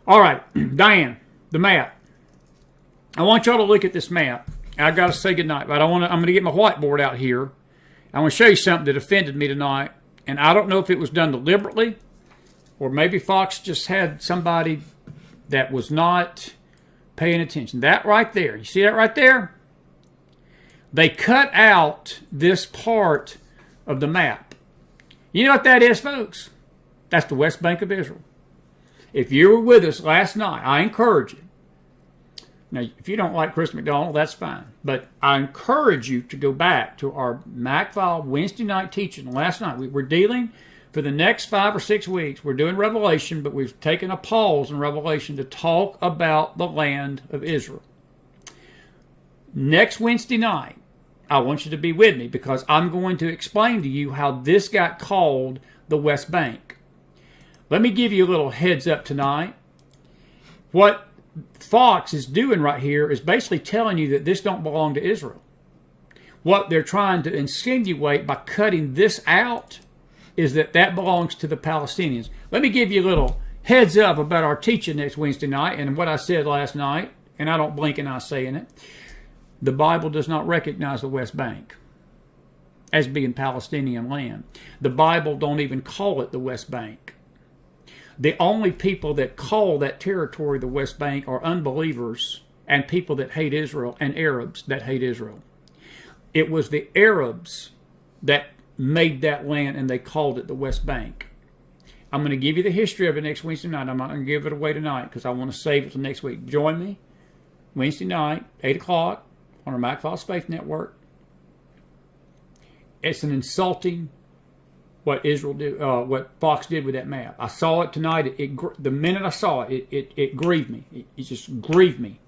All right, Diane, the map. I want y'all to look at this map. I've got to say goodnight, but I'm going to get my whiteboard out here. I want to show you something that offended me tonight. And I don't know if it was done deliberately or maybe Fox just had somebody that was not paying attention. That right there, you see that right there? They cut out this part of the map. You know what that is, folks? That's the West Bank of Israel. If you were with us last night, I encourage you. Now, if you don't like Chris McDonald, that's fine. But I encourage you to go back to our McFiles Wednesday night teaching last night. We're dealing for the next 5 or 6 weeks. We're doing Revelation, but we've taken a pause in Revelation to talk about the land of Israel. Next Wednesday night, I want you to be with me because I'm going to explain to you how this got called the West Bank. Let me give you a little heads up tonight. What Fox is doing right here is basically telling you that this don't belong to Israel. What they're trying to insinuate by cutting this out is that that belongs to the Palestinians. Let me give you a little heads up about our teaching next Wednesday night and what I said last night, and I don't blink an eye saying it. The Bible does not recognize the West Bank as being Palestinian land. The Bible don't even call it the West Bank. The only people that call that territory the West Bank are unbelievers and people that hate Israel and Arabs that hate Israel. It was the Arabs that made that land and they called it the West Bank. I'm going to give you the history of it next Wednesday night. I'm not going to give it away tonight because I want to save it for next week. Join me Wednesday night, 8 o'clock on our McFiles Faith Network. It's an insulting what Israel did, what Fox did with that map. I saw it tonight. The minute I saw it, it grieved me. It just grieved me.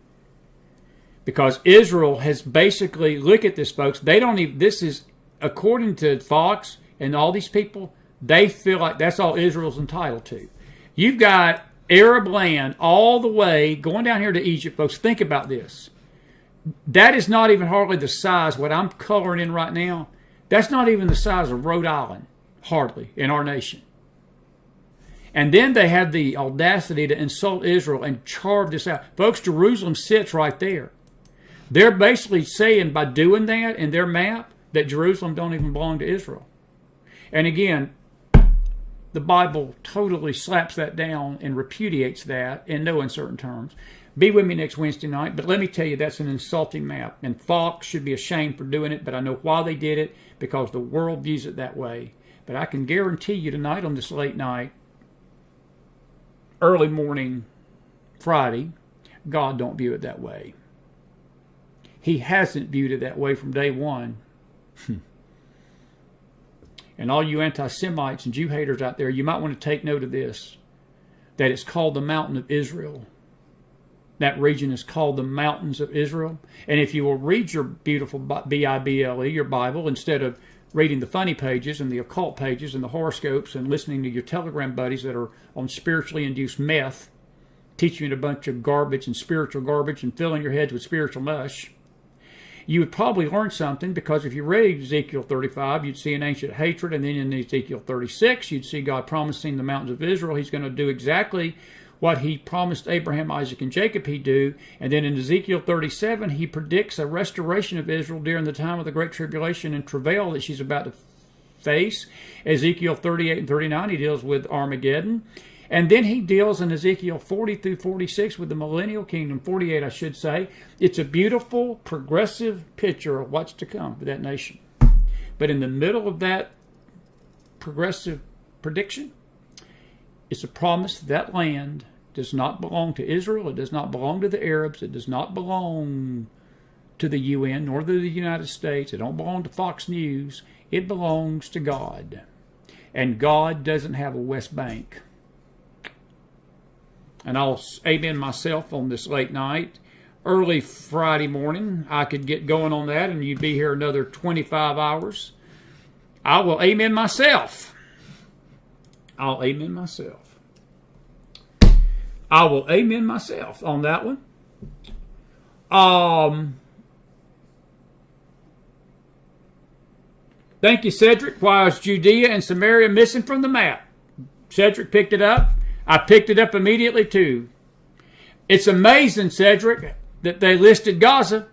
Because Israel has basically, look at this, folks. They don't even, this is, according to Fox and all these people, they feel like that's all Israel's entitled to. You've got Arab land all the way going down here to Egypt, folks. Think about this. That is not even hardly the size, what I'm coloring in right now, that's not even the size of Rhode Island. Hardly in our nation. And then they have the audacity to insult Israel and carve this out. Folks, Jerusalem sits right there. They're basically saying by doing that in their map that Jerusalem don't even belong to Israel. And again, the Bible totally slaps that down and repudiates that in no uncertain terms. Be with me next Wednesday night, but let me tell you that's an insulting map. And Fox should be ashamed for doing it, but I know why they did it, because the world views it that way. But I can guarantee you tonight on this late night, early morning Friday, God don't view it that way. He hasn't viewed it that way from day one. And all you anti-Semites and Jew haters out there, you might want to take note of this, that it's called the Mountain of Israel. That region is called the Mountains of Israel. And if you will read your beautiful Bible, your Bible, instead of reading the funny pages and the occult pages and the horoscopes and listening to your Telegram buddies that are on spiritually induced meth, teaching you a bunch of garbage and spiritual garbage and filling your heads with spiritual mush. you would probably learn something, because if you read Ezekiel 35, you'd see an ancient hatred, and then in Ezekiel 36, you'd see God promising the mountains of Israel He's going to do exactly what He promised Abraham, Isaac, and Jacob He'd do. And then in Ezekiel 37, He predicts a restoration of Israel during the time of the Great Tribulation and travail that she's about to face. Ezekiel 38 and 39, He deals with Armageddon. And then He deals in Ezekiel 40 through 46 with the millennial kingdom, 48 I should say. It's a beautiful, progressive picture of what's to come for that nation. But in the middle of that progressive prediction, it's a promise that land does not belong to Israel. It does not belong to the Arabs. It does not belong to the UN, nor to the United States. It don't belong to Fox News. It belongs to God. And God doesn't have a West Bank. And I'll amen myself on this late night. Early Friday morning, I could get going on that, and you'd be here another 25 hours. I will amen myself. I'll amen myself. I will amen myself on that one. Thank you, Cedric. Why is Judea and Samaria missing from the map? Cedric picked it up. I picked it up immediately too. It's amazing, Cedric, that they listed Gaza.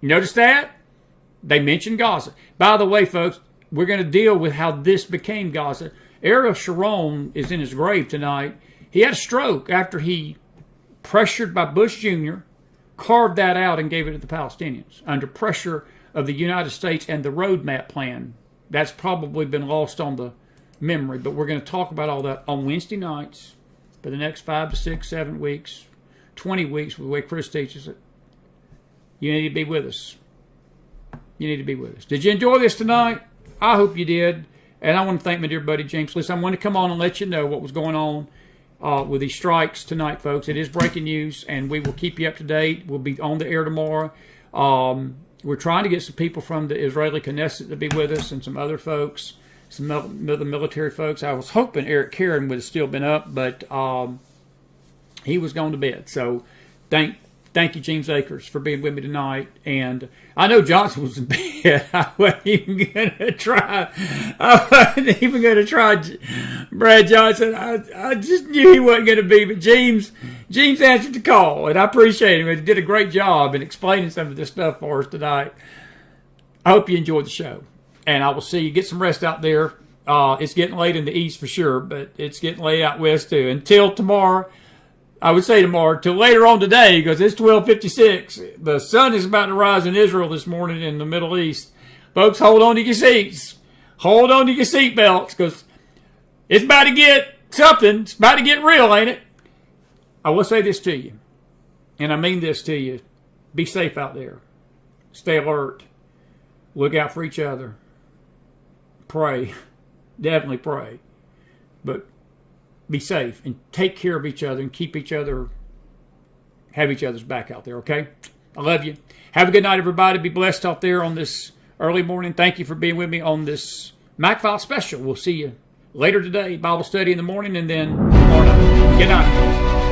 You notice that? They mentioned Gaza. By the way, folks, we're going to deal with how this became Gaza. Ariel Sharon is in his grave tonight. He had a stroke after he, pressured by Bush Jr., carved that out and gave it to the Palestinians under pressure of the United States and the roadmap plan. That's probably been lost on the memory, but we're going to talk about all that on Wednesday nights for the next 5 to 6, 7 weeks, 20 weeks, with the way Chris teaches it. You need to be with us. You need to be with us. Did you enjoy this tonight? I hope you did. And I want to thank my dear buddy Jeemes. Listen, I want to come on and let you know what was going on with these strikes tonight, folks. It is breaking news, and we will keep you up to date. We'll be on the air tomorrow. We're trying to get some people from the Israeli Knesset to be with us, and some other folks, some other military folks. I was hoping Eric Karen would have still been up, but he was gone to bed. So thank you, Jeemes Akers, for being with me tonight. And I know Johnson was in bed. I wasn't even going to try. Brad Johnson. I just knew he wasn't going to be. But Jeemes answered the call, and I appreciate him. He did a great job in explaining some of this stuff for us tonight. I hope you enjoyed the show. And I will see you. Get some rest out there. It's getting late in the east for sure, but it's getting late out west too. Until tomorrow. I would say tomorrow, till later on today, because it's 12:56. The sun is about to rise in Israel this morning in the Middle East. Folks, hold on to your seats. Hold on to your seat belts, because it's about to get something. It's about to get real, ain't it? I will say this to you, and I mean this to you. Be safe out there. Stay alert. Look out for each other. Pray. Definitely pray. But be safe and take care of each other and have each other's back out there, okay? I love you. Have a good night, everybody. Be blessed out there on this early morning. Thank you for being with me on this McFiles special. We'll see you later today. Bible study in the morning, and then tomorrow night. Good night.